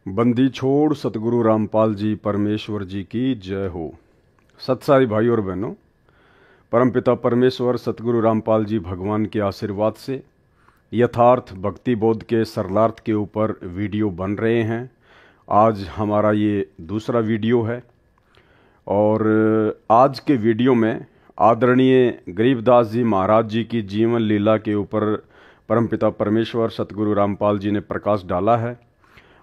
बंदी छोड़ सतगुरु रामपाल जी परमेश्वर जी की जय हो। सत्सारी भाई और बहनों, परमपिता परमेश्वर सतगुरु रामपाल जी भगवान के आशीर्वाद से यथार्थ भक्ति बोध के सरलार्थ के ऊपर वीडियो बन रहे हैं। आज हमारा ये दूसरा वीडियो है और आज के वीडियो में आदरणीय गरीबदास जी महाराज जी की जीवन लीला के ऊपर परमपिता परमेश्वर सतगुरु रामपाल जी ने प्रकाश डाला है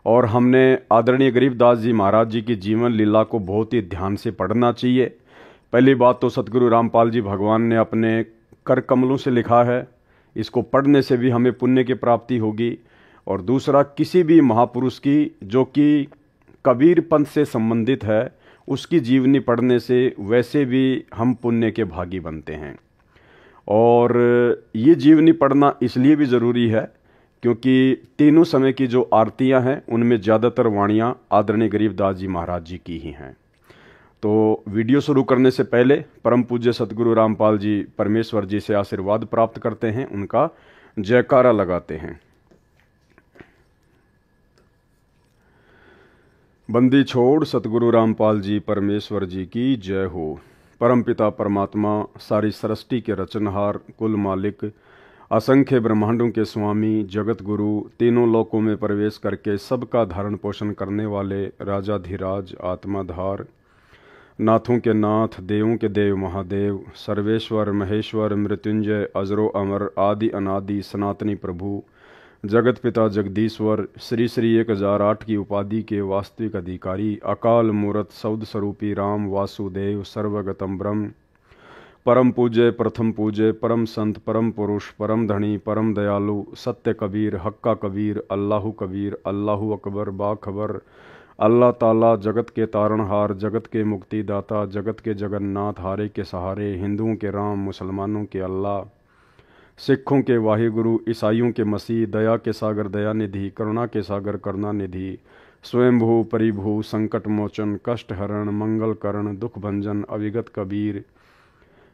और हमने आदरणीय गरीबदास जी महाराज जी की जीवन लीला को बहुत ही ध्यान से पढ़ना चाहिए। पहली बात तो सतगुरु रामपाल जी भगवान ने अपने कर कमलों से लिखा है, इसको पढ़ने से भी हमें पुण्य की प्राप्ति होगी। और दूसरा, किसी भी महापुरुष की जो कि कबीर पंथ से संबंधित है उसकी जीवनी पढ़ने से वैसे भी हम पुण्य के भागी बनते हैं। और ये जीवनी पढ़ना इसलिए भी ज़रूरी है क्योंकि तीनों समय की जो आरतियां हैं उनमें ज़्यादातर वाणियां आदरणीय गरीबदास जी महाराज जी की ही हैं। तो वीडियो शुरू करने से पहले परम पूज्य सतगुरु रामपाल जी परमेश्वर जी से आशीर्वाद प्राप्त करते हैं, उनका जयकारा लगाते हैं। बंदी छोड़ सतगुरु रामपाल जी परमेश्वर जी की जय हो। परमपिता परमात्मा सारी सृष्टि के रचनहार, कुल मालिक, असंख्य ब्रह्मांडों के स्वामी, जगत गुरु, तीनों लोकों में प्रवेश करके सबका धारण पोषण करने वाले राजाधिराज, आत्माधार, नाथों के नाथ, देवों के देव महादेव, सर्वेश्वर महेश्वर, मृत्युंजय, अजरो अमर, आदि अनादि सनातनी प्रभु, जगत पिता जगदीश्वर, श्री श्री 1008 की उपाधि के वास्तविक अधिकारी, अकाल मूरत सौद स्वरूपी राम वासुदेव, सर्वगतम ब्रह्म, परम पूज्य, प्रथम पूज्य, परम संत, परम पुरुष, परम धनी, परम दयालु, सत्य कबीर, हक्का कबीर, अल्लाहु कबीर, अल्लाहु अकबर, बाखबर, अल्लाह ताला, जगत के तारणहार, जगत के मुक्तिदाता, जगत के जगन्नाथ, हारे के सहारे, हिंदुओं के राम, मुसलमानों के अल्लाह, सिखों के वाहिगुरु, ईसाइयों के मसीह, दया के सागर दयानिधि, करुणा के सागर करुणानिधि, स्वयंभू परिभू, संकट मोचन, कष्ट हरण, मंगल करण, दुख भंजन, अविगत कबीर,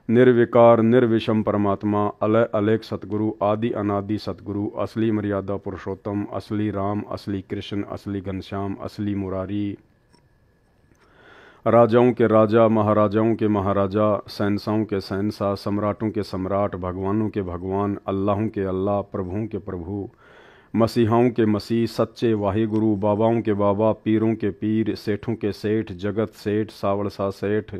निर्विकार निर्विषम परमात्मा, अलय अलेख सतगुरु, आदि अनादि सतगुरु, असली मर्यादा पुरुषोत्तम, असली राम, असली कृष्ण, असली घनश्याम, असली मुरारी, राजाओं के राजा, महाराजाओं के महाराजा, शहंशाहों के शहंशाह, सम्राटों के सम्राट, भगवानों के भगवान, अल्लाहों के अल्लाह, प्रभुओं के प्रभु, मसीहाओं के मसीह, सच्चे वाहिगुरु, बाबाओं के बाबा, पीरों के पीर, सेठों के सेठ, जगत सेठ, सावड़सा सेठ,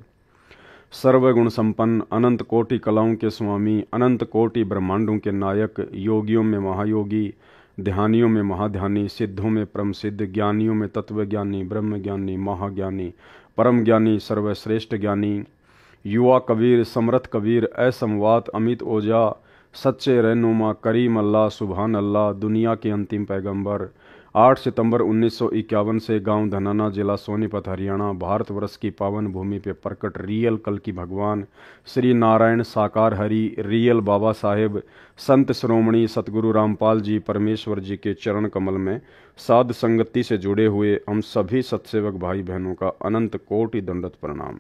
सर्वगुण संपन्न, अनंत कोटि कलाओं के स्वामी, अनंत कोटि ब्रह्मांडों के नायक, योगियों में महायोगी, ध्यानियों में महाध्यानी, सिद्धों में परम सिद्ध, ज्ञानियों में तत्वज्ञानी, ब्रह्मज्ञानी, महाज्ञानी, परम ज्ञानी, सर्वश्रेष्ठ ज्ञानी, युवा कबीर, समर्थ कबीर, असमवात, अमित ओझा, सच्चे रहनुमा, करीम अल्लाह, सुभान अल्लाह, दुनिया के अंतिम पैगंबर, 8 सितंबर 1951 से गांव धनाना, जिला सोनीपत, हरियाणा, भारतवर्ष की पावन भूमि पे प्रकट रियल कल की भगवान श्री नारायण साकार हरि, रियल बाबा साहेब, संत श्रोमणी सतगुरु रामपाल जी परमेश्वर जी के चरण कमल में साध संगति से जुड़े हुए हम सभी सत्सेवक भाई बहनों का अनंत कोटि दंडवत प्रणाम।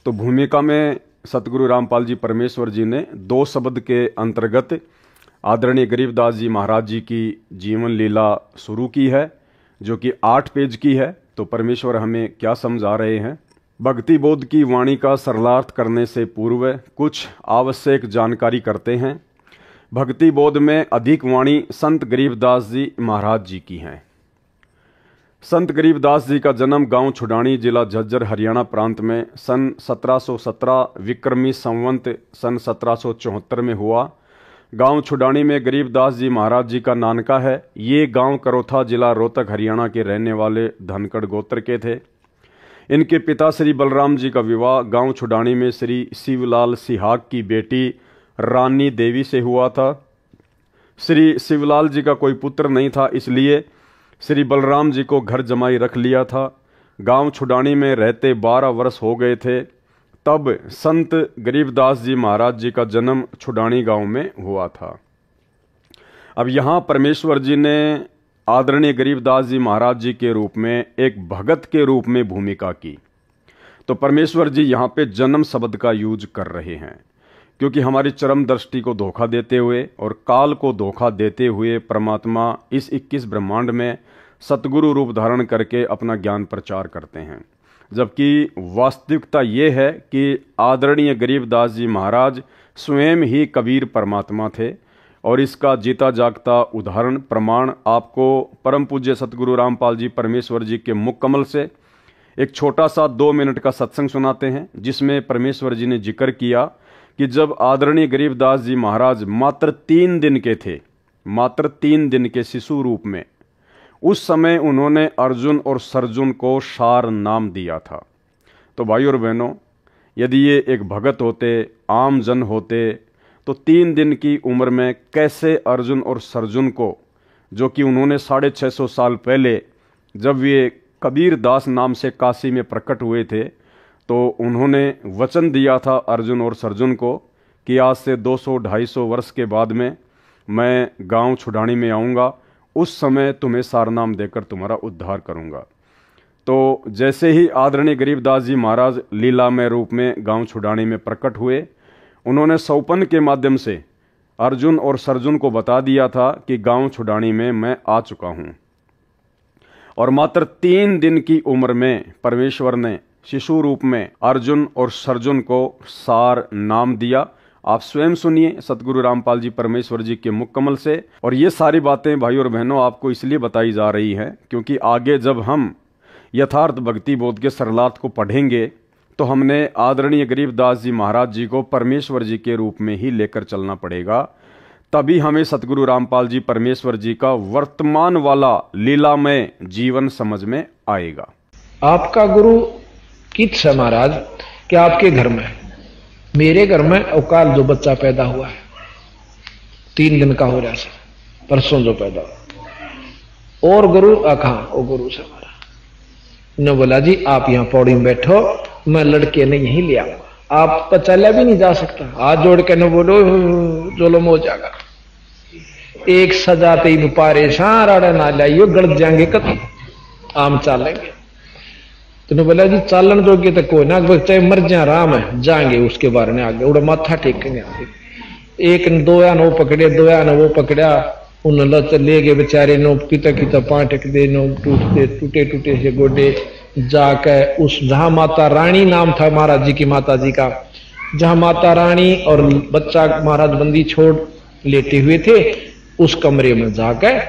तो भूमिका में सतगुरु रामपाल जी परमेश्वर जी ने 2 शब्द के अंतर्गत आदरणीय गरीबदास जी महाराज जी की जीवन लीला शुरू की है, जो कि 8 पेज की है। तो परमेश्वर हमें क्या समझा रहे हैं? भक्ति बोध की वाणी का सरलार्थ करने से पूर्व कुछ आवश्यक जानकारी करते हैं। भक्ति बोध में अधिक वाणी संत गरीबदास जी महाराज जी की हैं। संत गरीबदास जी का जन्म गांव छुडानी, जिला झज्जर, हरियाणा प्रांत में सन 1717 विक्रमी संवंत सन 1774 में हुआ। गांव छुडानी में गरीबदास जी महाराज जी का नानका है। ये गांव करोथा, जिला रोहतक, हरियाणा के रहने वाले धनखड़ गोत्र के थे। इनके पिता श्री बलराम जी का विवाह गांव छुडानी में श्री शिवलाल सिहाग की बेटी रानी देवी से हुआ था। श्री शिवलाल जी का कोई पुत्र नहीं था, इसलिए श्री बलराम जी को घर जमाई रख लिया था। गांव छुडानी में रहते 12 वर्ष हो गए थे तब संत गरीबदास जी महाराज जी का जन्म छुडानी गांव में हुआ था। अब यहाँ परमेश्वर जी ने आदरणीय गरीबदास जी महाराज जी के रूप में एक भगत के रूप में भूमिका की। तो परमेश्वर जी यहाँ पे जन्म शब्द का यूज कर रहे हैं क्योंकि हमारी चरम दृष्टि को धोखा देते हुए और काल को धोखा देते हुए परमात्मा इस 21 ब्रह्मांड में सतगुरु रूप धारण करके अपना ज्ञान प्रचार करते हैं। जबकि वास्तविकता ये है कि आदरणीय गरीबदास जी महाराज स्वयं ही कबीर परमात्मा थे और इसका जीता जागता उदाहरण प्रमाण आपको परम पूज्य सतगुरु रामपाल जी परमेश्वर जी के मुख कमल से एक छोटा सा 2 मिनट का सत्संग सुनाते हैं, जिसमें परमेश्वर जी ने जिक्र किया कि जब आदरणीय गरीबदास जी महाराज मात्र 3 दिन के थे, मात्र 3 दिन के शिशु रूप में, उस समय उन्होंने अर्जुन और सर्जुन को सार नाम दिया था। तो भाई और बहनों, यदि ये एक भगत होते, आम जन होते, तो 3 दिन की उम्र में कैसे अर्जुन और सर्जुन को, जो कि उन्होंने 650 साल पहले जब ये कबीर दास नाम से काशी में प्रकट हुए थे, तो उन्होंने वचन दिया था अर्जुन और सर्जुन को कि आज से 200-250 वर्ष के बाद में मैं गांव छुड़ानी में आऊँगा, उस समय तुम्हें सारनाम देकर तुम्हारा उद्धार करूँगा। तो जैसे ही आदरणीय गरीबदास जी महाराज लीलामय रूप में गांव छुड़ानी में प्रकट हुए, उन्होंने सौपन के माध्यम से अर्जुन और सर्जुन को बता दिया था कि गांव छुड़ानी में मैं आ चुका हूँ। और मात्र 3 दिन की उम्र में परमेश्वर ने शिशु रूप में अर्जुन और सर्जुन को सार नाम दिया। आप स्वयं सुनिए सतगुरु रामपाल जी परमेश्वर जी के मुख कमल से। और ये सारी बातें भाई और बहनों आपको इसलिए बताई जा रही हैं क्योंकि आगे जब हम यथार्थ भक्ति बोध के सरलार्थ को पढ़ेंगे तो हमने आदरणीय गरीबदास जी महाराज जी को परमेश्वर जी के रूप में ही लेकर चलना पड़ेगा, तभी हमें सतगुरु रामपाल जी परमेश्वर जी का वर्तमान वाला लीलामय जीवन समझ में आएगा। आपका गुरु किस है महाराज कि आपके घर में, मेरे घर में अवकाल जो बच्चा पैदा हुआ है 3 दिन का हो रहा है, परसों जो पैदा हुआ, और गुरु कहाँ, वो गुरु से हमारा ने बोला जी आप यहां पौड़ी में बैठो, मैं लड़के ने यहीं ले आऊंगा। आप तो चला भी नहीं जा सकता, हाथ जोड़ के न बोलो जोलम हो जाएगा। एक सजाते ही पारे सारा ना लाइयो गड़ जाएंगे कत आम चालेंगे। तो बोला जी चालन जोगे तो कोई ना, चाहे मर जाए आराम है, जाएंगे उसके बारे में आगे उड़ा माथा टेकेंगे आगे। एक 2 यान वो पकड़े, 2 यान वो पकड़ा, उन लत ले गए बेचारे नो किता किता पाटक दे नो टूटे टूटे से गोडे जाके उस जहां माता रानी नाम था महाराज जी की माता जी का, जहां माता रानी और बच्चा महाराज बंदी छोड़ लेटे हुए थे उस कमरे में जाकर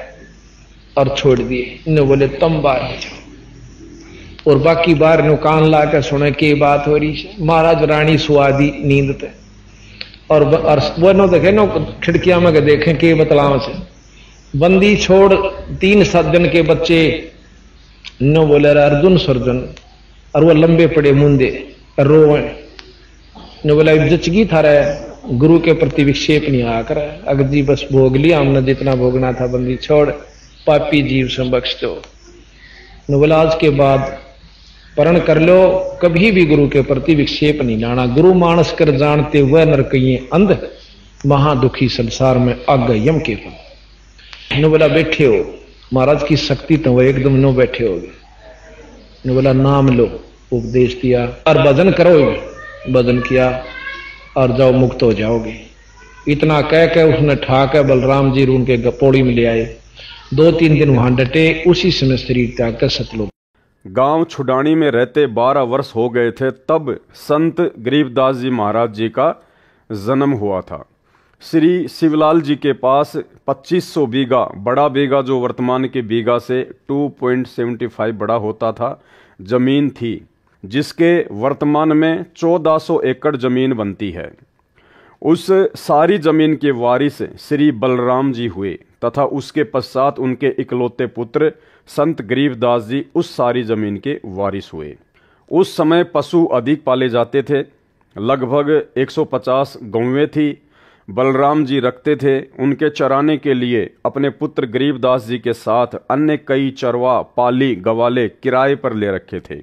और छोड़ दिए। इन्हें बोले तुम बाहर हो जाओ, और बाकी बाहर नो कान ला कर सुने की बात हो रही है। महाराज रानी सुआदी नींद थे और वो नो देखे नो खिड़कियां में देखें कि बतलाव से बंदी छोड़ 3 दिन के बच्चे न बोले अर्जुन सर्जुन, और वो लंबे पड़े मुंदे रोए न बोला जचगी था रहे गुरु के प्रति विक्षेप नहीं आकर अगर जी बस भोग लिया हमने जितना भोगना था, बंदी छोड़ पापी जीव से बख्श दो। न बोला आज के बाद प्रण कर लो, कभी भी गुरु के प्रति विक्षेप नहीं लाना। गुरु मानस कर जानते हुए नरकइये अंध, महादुखी संसार में अग यम के पल। ने बोला बैठे हो, महाराज की शक्ति तो वो एकदम नो बैठे हो। ने बोला नाम लो, उपदेश दिया और भजन करोगे, भजन किया और जाओ मुक्त हो जाओगे। इतना कह के उसने ठाक बलराम जी उनके पौड़ी में ले आए। 2-3 दिन वहां डटे, उसी समय शरीर त्याग कर सतलोक। गांव छुड़ानी में रहते 12 वर्ष हो गए थे तब संत गरीबदास जी महाराज जी का जन्म हुआ था। श्री शिवलाल जी के पास 2500 बीघा, बड़ा बीघा जो वर्तमान के बीघा से 2.75 बड़ा होता था, जमीन थी, जिसके वर्तमान में 1400 एकड़ जमीन बनती है। उस सारी जमीन के वारिस श्री बलराम जी हुए तथा उसके पश्चात उनके इकलौते पुत्र संत गरीबदास जी उस सारी जमीन के वारिस हुए। उस समय पशु अधिक पाले जाते थे, लगभग 150 गौवें थी। बलराम जी रखते थे। उनके चराने के लिए अपने पुत्र गरीबदास जी के साथ अन्य कई चरवा, पाली, गवाले किराए पर ले रखे थे।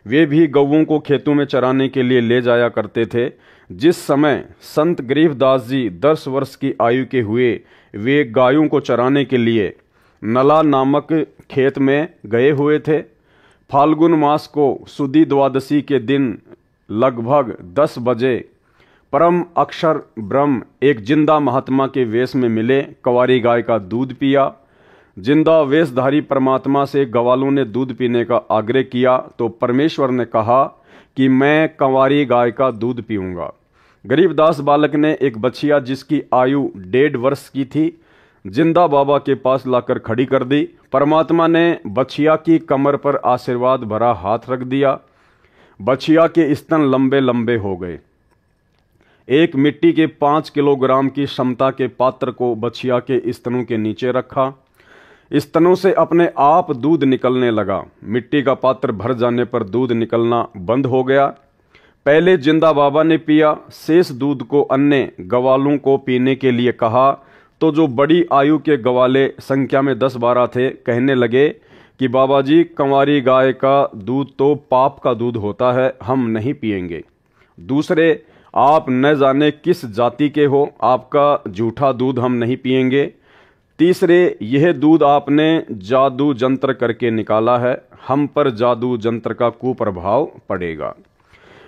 वे भी गौओं को खेतों में चराने के लिए ले जाया करते थे। जिस समय संत गरीबदास जी 10 वर्ष की आयु के हुए, वे गायों को चराने के लिए नला नामक खेत में गए हुए थे। फाल्गुन मास को सुदी द्वादशी के दिन लगभग 10 बजे परम अक्षर ब्रह्म एक जिंदा महात्मा के वेश में मिले। कवारी गाय का दूध पिया, जिंदा वेशधारी परमात्मा से ग्वालों ने दूध पीने का आग्रह किया तो परमेश्वर ने कहा कि मैं कंवारी गाय का दूध पीऊंगा। गरीबदास बालक ने एक बछिया जिसकी आयु 1.5 वर्ष की थी जिंदा बाबा के पास लाकर खड़ी कर दी। परमात्मा ने बछिया की कमर पर आशीर्वाद भरा हाथ रख दिया। बछिया के स्तन लंबे लंबे हो गए। एक मिट्टी के 5 किलोग्राम की क्षमता के पात्र को बछिया के स्तनों के नीचे रखा। स्तनों से अपने आप दूध निकलने लगा। मिट्टी का पात्र भर जाने पर दूध निकलना बंद हो गया। पहले जिंदा बाबा ने पिया, शेष दूध को अन्य ग्वालों को पीने के लिए कहा तो जो बड़ी आयु के ग्वाले संख्या में 10-12 थे कहने लगे कि बाबा जी, कंवारी गाय का दूध तो पाप का दूध होता है, हम नहीं पिएंगे। दूसरे, आप न जाने किस जाति के हो, आपका झूठा दूध हम नहीं पिएंगे। तीसरे, यह दूध आपने जादू जंत्र करके निकाला है, हम पर जादू जंत्र का कुप्रभाव पड़ेगा।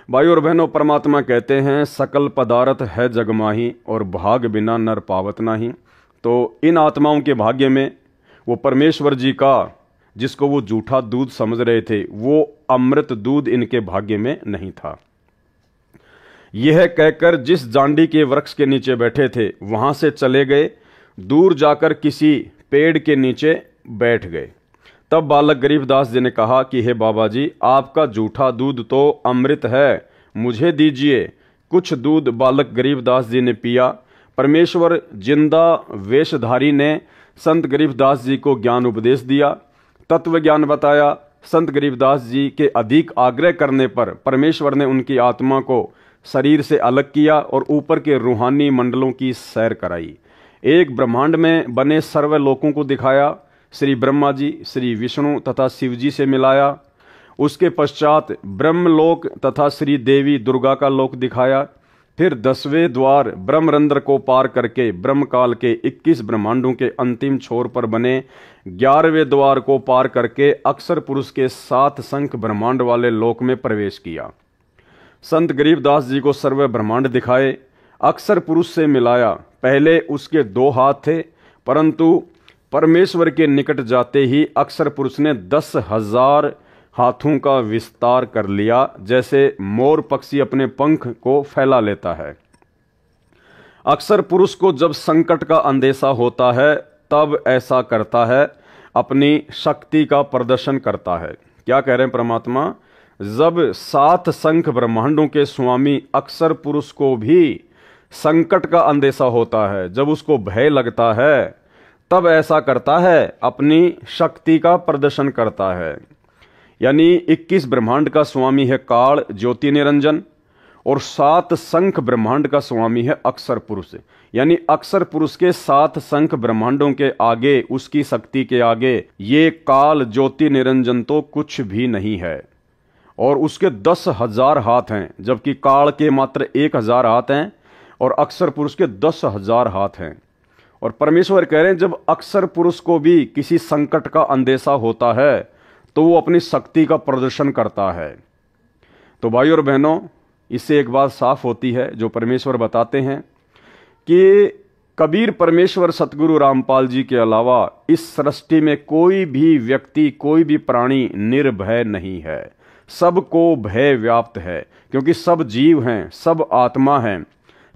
भाई और बहनों, परमात्मा कहते हैं सकल पदार्थ है जगमाही और भाग बिना नर पावत नाही। तो इन आत्माओं के भाग्य में वो परमेश्वर जी का जिसको वो झूठा दूध समझ रहे थे वो अमृत दूध इनके भाग्य में नहीं था। यह कहकर जिस जांडी के वृक्ष के नीचे बैठे थे वहां से चले गए। दूर जाकर किसी पेड़ के नीचे बैठ गए। तब बालक गरीबदास जी ने कहा कि हे बाबा जी, आपका झूठा दूध तो अमृत है, मुझे दीजिए। कुछ दूध बालक गरीबदास जी ने पिया। परमेश्वर जिंदा वेशधारी ने संत गरीबदास जी को ज्ञान उपदेश दिया, तत्व ज्ञान बताया। संत गरीबदास जी के अधिक आग्रह करने पर परमेश्वर ने उनकी आत्मा को शरीर से अलग किया और ऊपर के रूहानी मंडलों की सैर कराई। एक ब्रह्मांड में बने सर्व लोकों को दिखाया। श्री ब्रह्मा जी, श्री विष्णु तथा शिव जी से मिलाया। उसके पश्चात ब्रह्मलोक तथा श्री देवी दुर्गा का लोक दिखाया। फिर 10वें द्वार ब्रह्मरंध्र को पार करके ब्रह्मकाल के 21 ब्रह्मांडों के अंतिम छोर पर बने 11वें द्वार को पार करके अक्षर पुरुष के 7 शंख ब्रह्मांड वाले लोक में प्रवेश किया। संत गरीबदास जी को सर्व ब्रह्मांड दिखाए, अक्षर पुरुष से मिलाया। पहले उसके 2 हाथ थे, परंतु परमेश्वर के निकट जाते ही अक्षर पुरुष ने 10,000 हाथों का विस्तार कर लिया, जैसे मोर पक्षी अपने पंख को फैला लेता है। अक्षर पुरुष को जब संकट का अंदेशा होता है तब ऐसा करता है, अपनी शक्ति का प्रदर्शन करता है। क्या कह रहे हैं परमात्मा? जब 7 शंख ब्रह्मांडों के स्वामी अक्षर पुरुष को भी संकट का अंदेशा होता है, जब उसको भय लगता है, तब ऐसा करता है, अपनी शक्ति का प्रदर्शन करता है। यानी 21 ब्रह्मांड का स्वामी है काल ज्योति निरंजन और 7 शंख ब्रह्मांड का स्वामी है अक्षर पुरुष। यानी अक्षर पुरुष के 7 शंख ब्रह्मांडों के आगे, उसकी शक्ति के आगे ये काल ज्योति निरंजन तो कुछ भी नहीं है। और उसके 10,000 हाथ हैं, जबकि काल के मात्र 1,000 हाथ हैं और अक्षर पुरुष के 10,000 हाथ हैं। और परमेश्वर कह रहे हैं जब अक्षर पुरुष को भी किसी संकट का अंदेशा होता है तो वो अपनी शक्ति का प्रदर्शन करता है। तो भाई और बहनों, इससे एक बात साफ होती है जो परमेश्वर बताते हैं कि कबीर परमेश्वर सतगुरु रामपाल जी के अलावा इस सृष्टि में कोई भी व्यक्ति, कोई भी प्राणी निर्भय नहीं है। सबको भय व्याप्त है, क्योंकि सब जीव हैं, सब आत्मा हैं।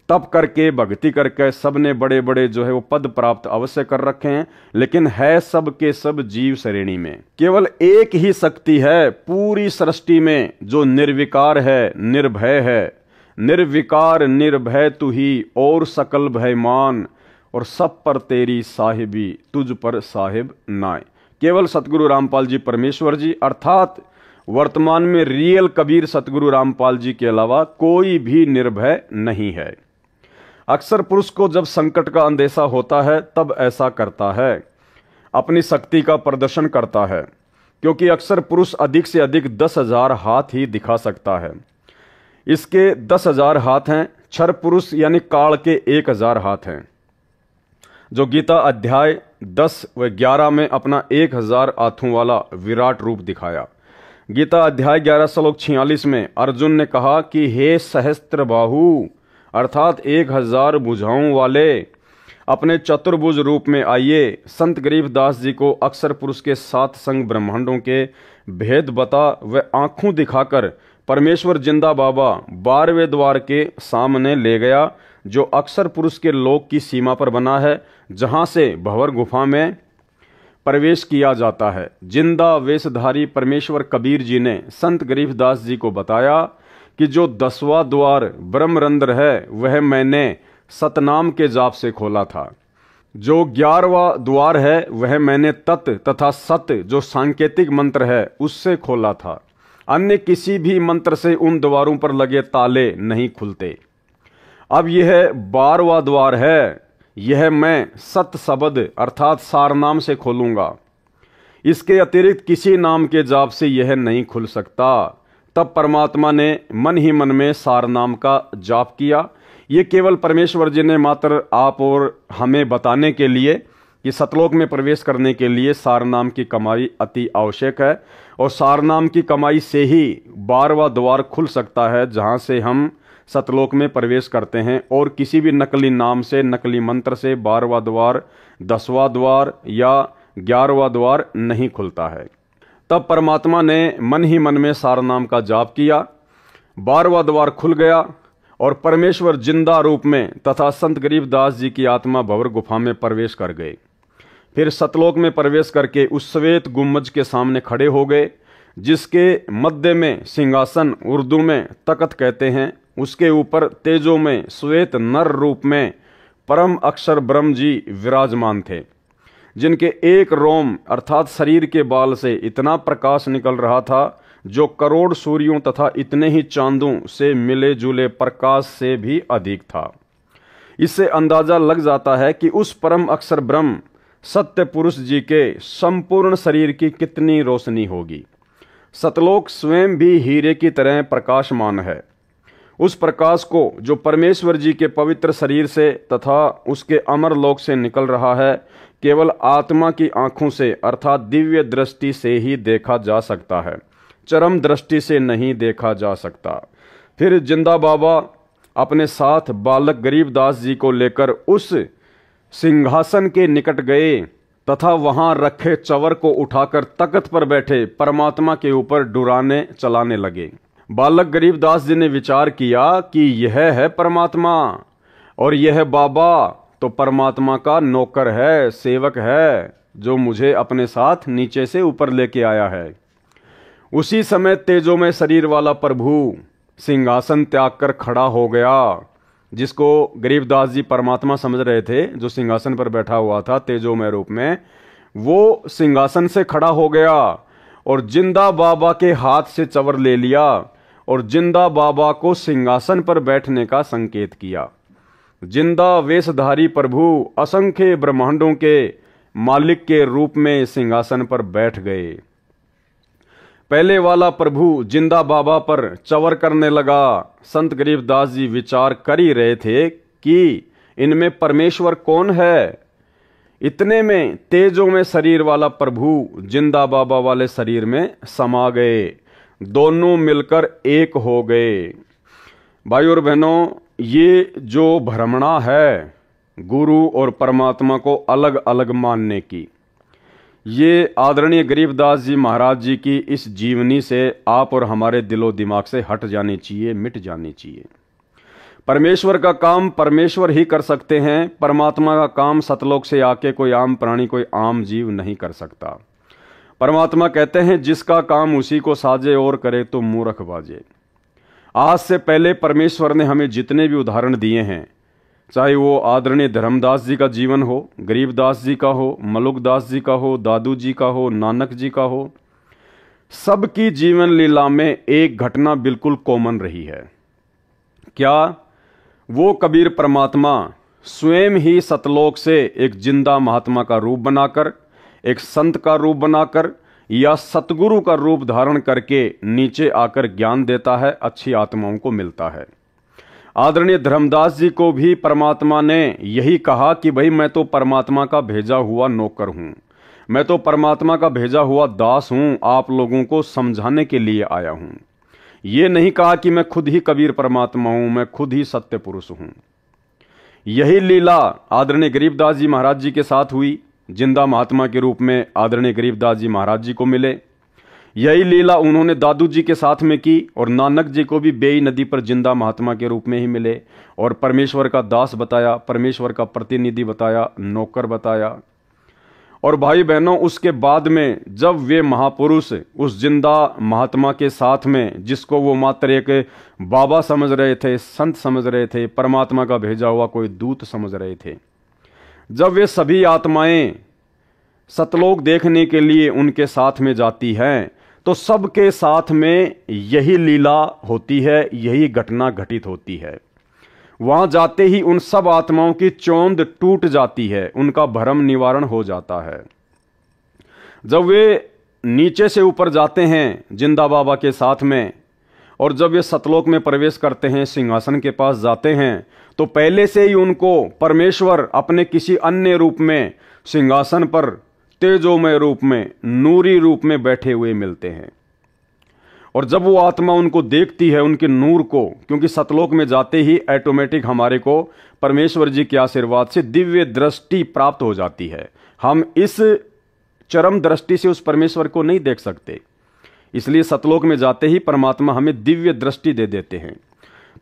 तप करके, भक्ति करके सबने बड़े बड़े जो है वो पद प्राप्त अवश्य कर रखे हैं, लेकिन है सब के सब जीव श्रेणी में केवल एक ही शक्ति है पूरी सृष्टि में जो निर्विकार है, निर्भय है। निर्विकार निर्भय तू ही और सकल भयमान, और सब पर तेरी साहिबी, तुझ पर साहिब नाय। केवल सतगुरु रामपाल जी परमेश्वर जी, अर्थात वर्तमान में रियल कबीर सतगुरु रामपाल जी के अलावा कोई भी निर्भय नहीं है। अक्षर पुरुष को जब संकट का अंदेशा होता है तब ऐसा करता है, अपनी शक्ति का प्रदर्शन करता है, क्योंकि अक्षर पुरुष अधिक से अधिक 10,000 हाथ ही दिखा सकता है। इसके 10,000 हाथ हैं। क्षर पुरुष यानी काल के 1,000 हाथ हैं, जो गीता अध्याय 10 व 11 में अपना 1,000 हाथों वाला विराट रूप दिखाया। गीता अध्याय 11 श्लोक 46 में अर्जुन ने कहा कि हे सहस्त्र बाहु, अर्थात 1,000 भुजाओं वाले, अपने चतुर्भुज रूप में आइए। संत गरीबदास जी को अक्षर पुरुष के सात संग ब्रह्मांडों के भेद बता व आंखों दिखाकर परमेश्वर जिंदा बाबा 12वें द्वार के सामने ले गया, जो अक्षर पुरुष के लोक की सीमा पर बना है, जहां से भंवर गुफा में प्रवेश किया जाता है। जिंदा वेशधारी परमेश्वर कबीर जी ने संत गरीबदास जी को बताया कि जो 10वां द्वार ब्रह्मरंध्र है वह मैंने सतनाम के जाप से खोला था। जो 11वां द्वार है वह मैंने तत् तथा सत जो सांकेतिक मंत्र है उससे खोला था। अन्य किसी भी मंत्र से उन द्वारों पर लगे ताले नहीं खुलते। अब यह 12वां द्वार है, यह मैं सत शब्द अर्थात सार नाम से खोलूंगा। इसके अतिरिक्त किसी नाम के जाप से यह नहीं खुल सकता। तब परमात्मा ने मन ही मन में सार नाम का जाप किया। ये केवल परमेश्वर जी ने मात्र आप और हमें बताने के लिए कि सतलोक में प्रवेश करने के लिए सार नाम की कमाई अति आवश्यक है, और सार नाम की कमाई से ही 12वां द्वार खुल सकता है, जहां से हम सतलोक में प्रवेश करते हैं। और किसी भी नकली नाम से, नकली मंत्र से 12वां द्वार, 10वां द्वार या 11वां द्वार नहीं खुलता है। तब परमात्मा ने मन ही मन में सार नाम का जाप किया, 12वां द्वार खुल गया और परमेश्वर जिंदा रूप में तथा संत गरीबदास जी की आत्मा भंवर गुफा में प्रवेश कर गए। फिर सतलोक में प्रवेश करके उस श्वेत गुम्बज के सामने खड़े हो गए, जिसके मध्य में सिंहासन, उर्दू में तख्त कहते हैं, उसके ऊपर तेजो में श्वेत नर रूप में परम अक्षर ब्रह्म जी विराजमान थे, जिनके एक रोम अर्थात शरीर के बाल से इतना प्रकाश निकल रहा था जो करोड़ सूर्यों तथा इतने ही चांदों से मिले जुले प्रकाश से भी अधिक था। इससे अंदाजा लग जाता है कि उस परम अक्षर ब्रह्म सत्य पुरुष जी के संपूर्ण शरीर की कितनी रोशनी होगी। सतलोक स्वयं भी हीरे की तरह प्रकाशमान है। उस प्रकाश को जो परमेश्वर जी के पवित्र शरीर से तथा उसके अमर लोक से निकल रहा है, केवल आत्मा की आंखों से अर्थात दिव्य दृष्टि से ही देखा जा सकता है, चरम दृष्टि से नहीं देखा जा सकता। फिर जिंदा बाबा अपने साथ बालक गरीबदास जी को लेकर उस सिंहासन के निकट गए तथा वहां रखे चवर को उठाकर तख्त पर बैठे परमात्मा के ऊपर डुराने चलाने लगे। बालक गरीबदास जी ने विचार किया कि यह है परमात्मा और यह बाबा तो परमात्मा का नौकर है, सेवक है, जो मुझे अपने साथ नीचे से ऊपर लेके आया है। उसी समय तेजो में शरीर वाला प्रभु सिंहासन त्याग कर खड़ा हो गया, जिसको गरीबदास जी परमात्मा समझ रहे थे, जो सिंहासन पर बैठा हुआ था तेजोमय रूप में, वो सिंहासन से खड़ा हो गया और जिंदा बाबा के हाथ से चवर ले लिया और जिंदा बाबा को सिंहासन पर बैठने का संकेत किया। जिंदा वेशधारी प्रभु असंख्य ब्रह्मांडों के मालिक के रूप में सिंहासन पर बैठ गए। पहले वाला प्रभु जिंदा बाबा पर चवर करने लगा। संत गरीबदास जी विचार कर ही रहे थे कि इनमें परमेश्वर कौन है। इतने में तेजों में शरीर वाला प्रभु जिंदा बाबा वाले शरीर में समा गए, दोनों मिलकर एक हो गए। भाई और बहनों, ये जो भ्रमणा है गुरु और परमात्मा को अलग अलग मानने की, ये आदरणीय गरीबदास जी महाराज जी की इस जीवनी से आप और हमारे दिलो दिमाग से हट जानी चाहिए, मिट जानी चाहिए। परमेश्वर का काम परमेश्वर ही कर सकते हैं। परमात्मा का काम सतलोक से आके कोई आम प्राणी, कोई आम जीव नहीं कर सकता। परमात्मा कहते हैं जिसका काम उसी को साजे और करे तो मूर्ख बाजे। आज से पहले परमेश्वर ने हमें जितने भी उदाहरण दिए हैं, चाहे वो आदरणीय धर्मदास जी का जीवन हो, गरीबदास जी का हो, मलुकदास जी का हो, दादू जी का हो, नानक जी का हो, सबकी जीवन लीला में एक घटना बिल्कुल कॉमन रही है। क्या? वो कबीर परमात्मा स्वयं ही सतलोक से एक जिंदा महात्मा का रूप बनाकर, एक संत का रूप बनाकर या सतगुरु का रूप धारण करके नीचे आकर ज्ञान देता है, अच्छी आत्माओं को मिलता है। आदरणीय धर्मदास जी को भी परमात्मा ने यही कहा कि भाई मैं तो परमात्मा का भेजा हुआ नौकर हूं, मैं तो परमात्मा का भेजा हुआ दास हूं, आप लोगों को समझाने के लिए आया हूं। ये नहीं कहा कि मैं खुद ही कबीर परमात्मा हूं, मैं खुद ही सत्य पुरुष हूं। यही लीला आदरणीय गरीबदास जी महाराज जी के साथ हुई, जिंदा महात्मा के रूप में आदरणीय गरीबदास जी महाराज जी को मिले। यही लीला उन्होंने दादू जी के साथ में की और नानक जी को भी बेई नदी पर जिंदा महात्मा के रूप में ही मिले और परमेश्वर का दास बताया, परमेश्वर का प्रतिनिधि बताया, नौकर बताया। और भाई बहनों, उसके बाद में जब वे महापुरुष उस जिंदा महात्मा के साथ में, जिसको वो मात्र एक बाबा समझ रहे थे, संत समझ रहे थे, परमात्मा का भेजा हुआ कोई दूत समझ रहे थे, जब वे सभी आत्माएं सतलोक देखने के लिए उनके साथ में जाती हैं, तो सबके साथ में यही लीला होती है, यही घटना घटित होती है। वहां जाते ही उन सब आत्माओं की चौंध टूट जाती है, उनका भ्रम निवारण हो जाता है। जब वे नीचे से ऊपर जाते हैं जिंदा बाबा के साथ में, और जब वे सतलोक में प्रवेश करते हैं, सिंहासन के पास जाते हैं, तो पहले से ही उनको परमेश्वर अपने किसी अन्य रूप में सिंहासन पर तेजोमय रूप में, नूरी रूप में बैठे हुए मिलते हैं। और जब वो आत्मा उनको देखती है, उनके नूर को, क्योंकि सतलोक में जाते ही ऑटोमेटिक हमारे को परमेश्वर जी के आशीर्वाद से दिव्य दृष्टि प्राप्त हो जाती है। हम इस चरम दृष्टि से उस परमेश्वर को नहीं देख सकते, इसलिए सतलोक में जाते ही परमात्मा हमें दिव्य दृष्टि दे देते हैं।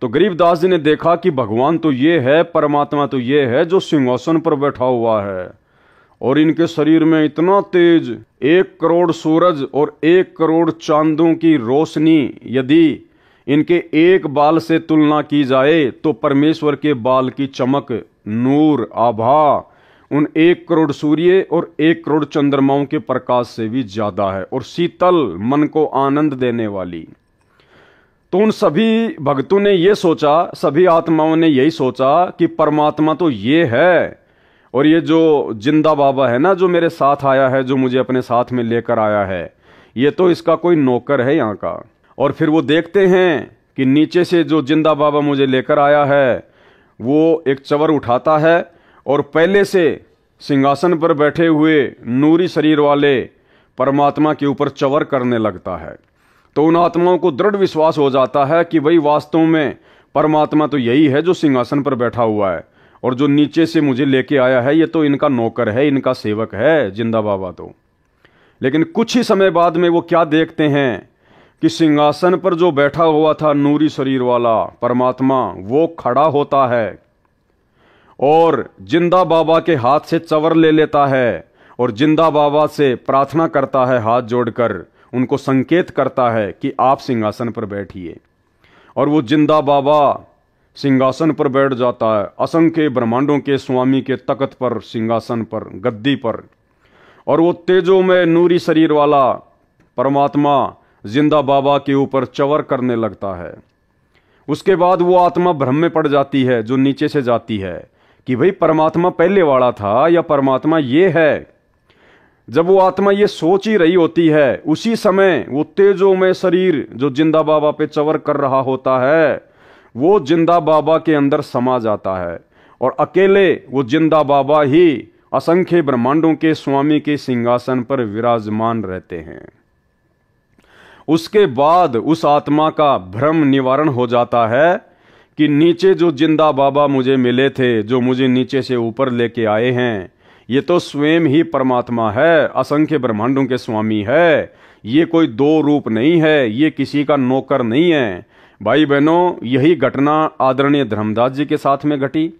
तो गरीबदास जी ने देखा कि भगवान तो ये है, परमात्मा तो ये है जो सिंहासन पर बैठा हुआ है, और इनके शरीर में इतना तेज, 1 करोड़ सूरज और 1 करोड़ चांदों की रोशनी यदि इनके एक बाल से तुलना की जाए तो परमेश्वर के बाल की चमक, नूर, आभा उन 1 करोड़ सूर्य और 1 करोड़ चंद्रमाओं के प्रकाश से भी ज्यादा है, और शीतल, मन को आनंद देने वाली। तो उन सभी भक्तों ने ये सोचा, सभी आत्माओं ने यही सोचा कि परमात्मा तो ये है, और ये जो जिंदा बाबा है ना, जो मेरे साथ आया है, जो मुझे अपने साथ में लेकर आया है, ये तो इसका कोई नौकर है यहाँ का। और फिर वो देखते हैं कि नीचे से जो जिंदा बाबा मुझे लेकर आया है, वो एक चवर उठाता है और पहले से सिंहासन पर बैठे हुए नूरी शरीर वाले परमात्मा के ऊपर चवर करने लगता है। तो उन आत्माओं को दृढ़ विश्वास हो जाता है कि वही वास्तव में परमात्मा तो यही है जो सिंहासन पर बैठा हुआ है, और जो नीचे से मुझे लेके आया है ये तो इनका नौकर है, इनका सेवक है जिंदा बाबा तो। लेकिन कुछ ही समय बाद में वो क्या देखते हैं कि सिंहासन पर जो बैठा हुआ था नूरी शरीर वाला परमात्मा, वो खड़ा होता है और जिंदा बाबा के हाथ से चवर ले लेता है और जिंदा बाबा से प्रार्थना करता है, हाथ जोड़कर उनको संकेत करता है कि आप सिंहासन पर बैठिए। और वो जिंदा बाबा सिंहासन पर बैठ जाता है, असंख्य ब्रह्मांडों के स्वामी के तख्त पर, सिंहासन पर, गद्दी पर। और वो तेजोमय नूरी शरीर वाला परमात्मा जिंदा बाबा के ऊपर चवर करने लगता है। उसके बाद वो आत्मा भ्रम में पड़ जाती है जो नीचे से जाती है कि भाई परमात्मा पहले वाला था या परमात्मा ये है। जब वो आत्मा ये सोच ही रही होती है, उसी समय वो तेजोमय शरीर जो जिंदा बाबा पे चवर कर रहा होता है, वो जिंदा बाबा के अंदर समा जाता है और अकेले वो जिंदा बाबा ही असंख्य ब्रह्मांडों के स्वामी के सिंहासन पर विराजमान रहते हैं। उसके बाद उस आत्मा का भ्रम निवारण हो जाता है कि नीचे जो जिंदा बाबा मुझे मिले थे, जो मुझे नीचे से ऊपर लेके आए हैं, ये तो स्वयं ही परमात्मा है, असंख्य ब्रह्मांडों के स्वामी है। ये कोई 2 रूप नहीं है, ये किसी का नौकर नहीं है। भाई बहनों, यही घटना आदरणीय धर्मदास जी के साथ में घटी,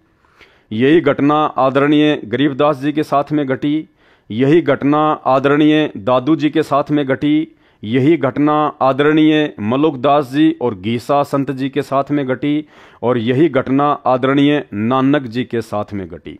यही घटना आदरणीय गरीबदास जी के साथ में घटी, यही घटना आदरणीय दादू जी के साथ में घटी, यही घटना आदरणीय मलुकदास जी और गीसा संत जी के साथ में घटी, और यही घटना आदरणीय नानक जी के साथ में घटी।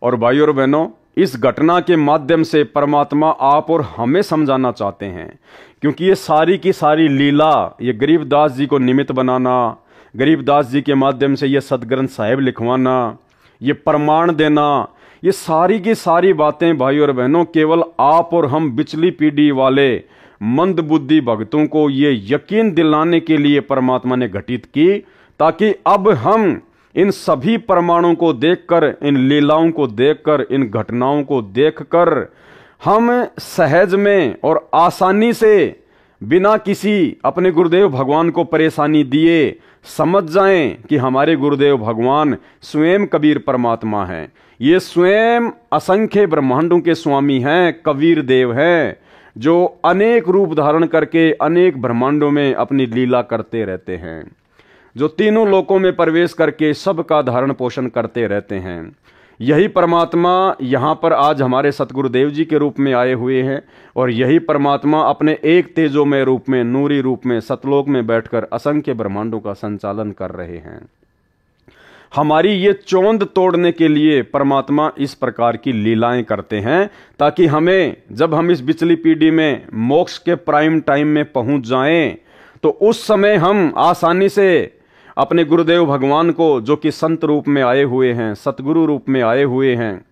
और भाइयों और बहनों, इस घटना के माध्यम से परमात्मा आप और हमें समझाना चाहते हैं, क्योंकि ये सारी की सारी लीला, ये गरीबदास जी को निमित्त बनाना, गरीबदास जी के माध्यम से ये सदग्रंथ साहिब लिखवाना, ये प्रमाण देना, ये सारी की सारी बातें भाइयों और बहनों केवल आप और हम बिचली पीढ़ी वाले मंद बुद्धि भक्तों को ये यकीन दिलाने के लिए परमात्मा ने घटित की, ताकि अब हम इन सभी प्रमाणों को देखकर, इन लीलाओं को देखकर, इन घटनाओं को देखकर हम सहज में और आसानी से, बिना किसी अपने गुरुदेव भगवान को परेशानी दिए, समझ जाएं कि हमारे गुरुदेव भगवान स्वयं कबीर परमात्मा हैं। ये स्वयं असंख्य ब्रह्मांडों के स्वामी हैं, कबीर देव हैं, जो अनेक रूप धारण करके अनेक ब्रह्मांडों में अपनी लीला करते रहते हैं, जो तीनों लोकों में प्रवेश करके सबका धारण पोषण करते रहते हैं। यही परमात्मा यहाँ पर आज हमारे सतगुरुदेव जी के रूप में आए हुए हैं, और यही परमात्मा अपने एक तेजोमय रूप में, नूरी रूप में, सतलोक में बैठकर असंख्य ब्रह्मांडों का संचालन कर रहे हैं। हमारी ये चौंध तोड़ने के लिए परमात्मा इस प्रकार की लीलाएं करते हैं, ताकि हमें, जब हम इस बिचली पीढ़ी में मोक्ष के प्राइम टाइम में पहुंच जाएं, तो उस समय हम आसानी से अपने गुरुदेव भगवान को, जो कि संत रूप में आए हुए हैं, सतगुरु रूप में आए हुए हैं,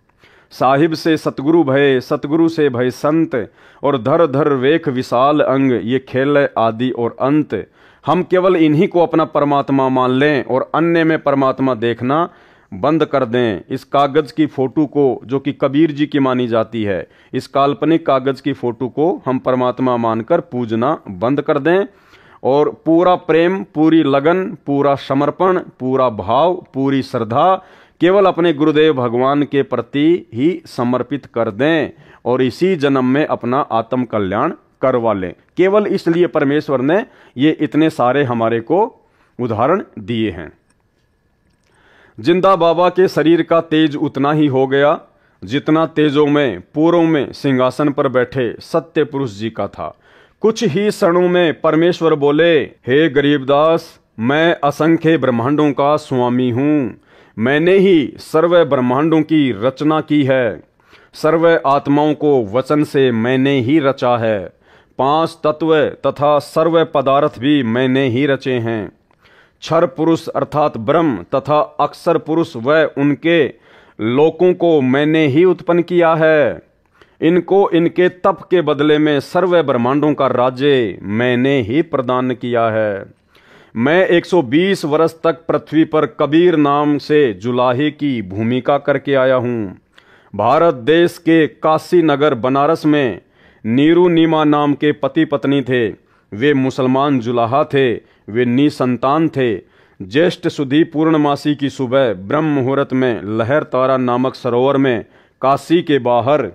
साहिब से सतगुरु भय, सतगुरु से भय संत, और धर धर वेख विशाल अंग, ये खेल आदि और अंत, हम केवल इन्हीं को अपना परमात्मा मान लें और अन्य में परमात्मा देखना बंद कर दें। इस कागज की फोटो को, जो कि कबीर जी की मानी जाती है, इस काल्पनिक कागज की फोटो को हम परमात्मा मानकर पूजना बंद कर दें, और पूरा प्रेम, पूरी लगन, पूरा समर्पण, पूरा भाव, पूरी श्रद्धा केवल अपने गुरुदेव भगवान के प्रति ही समर्पित कर दें, और इसी जन्म में अपना आत्म कल्याण करवा लें। केवल इसलिए परमेश्वर ने ये इतने सारे हमारे को उदाहरण दिए हैं। जिंदा बाबा के शरीर का तेज उतना ही हो गया जितना तेजों में पूर्व में सिंहासन पर बैठे सत्य पुरुष जी का था। कुछ ही क्षणों में परमेश्वर बोले, हे गरीबदास, मैं असंख्य ब्रह्मांडों का स्वामी हूँ। मैंने ही सर्व ब्रह्मांडों की रचना की है। सर्व आत्माओं को वचन से मैंने ही रचा है। 5 तत्व तथा सर्व पदार्थ भी मैंने ही रचे हैं। क्षर पुरुष अर्थात ब्रह्म तथा अक्षर पुरुष व उनके लोकों को मैंने ही उत्पन्न किया है। इनको इनके तप के बदले में सर्व ब्रह्मांडों का राज्य मैंने ही प्रदान किया है। मैं 120 वर्ष तक पृथ्वी पर कबीर नाम से जुलाहे की भूमिका करके आया हूँ। भारत देश के काशी नगर बनारस में नीरू नीमा नाम के पति पत्नी थे। वे मुसलमान जुलाहा थे। वे निसंतान थे। ज्येष्ठ सुधी पूर्णमासी की सुबह ब्रह्म मुहूर्त में लहर तारा नामक सरोवर में काशी के बाहर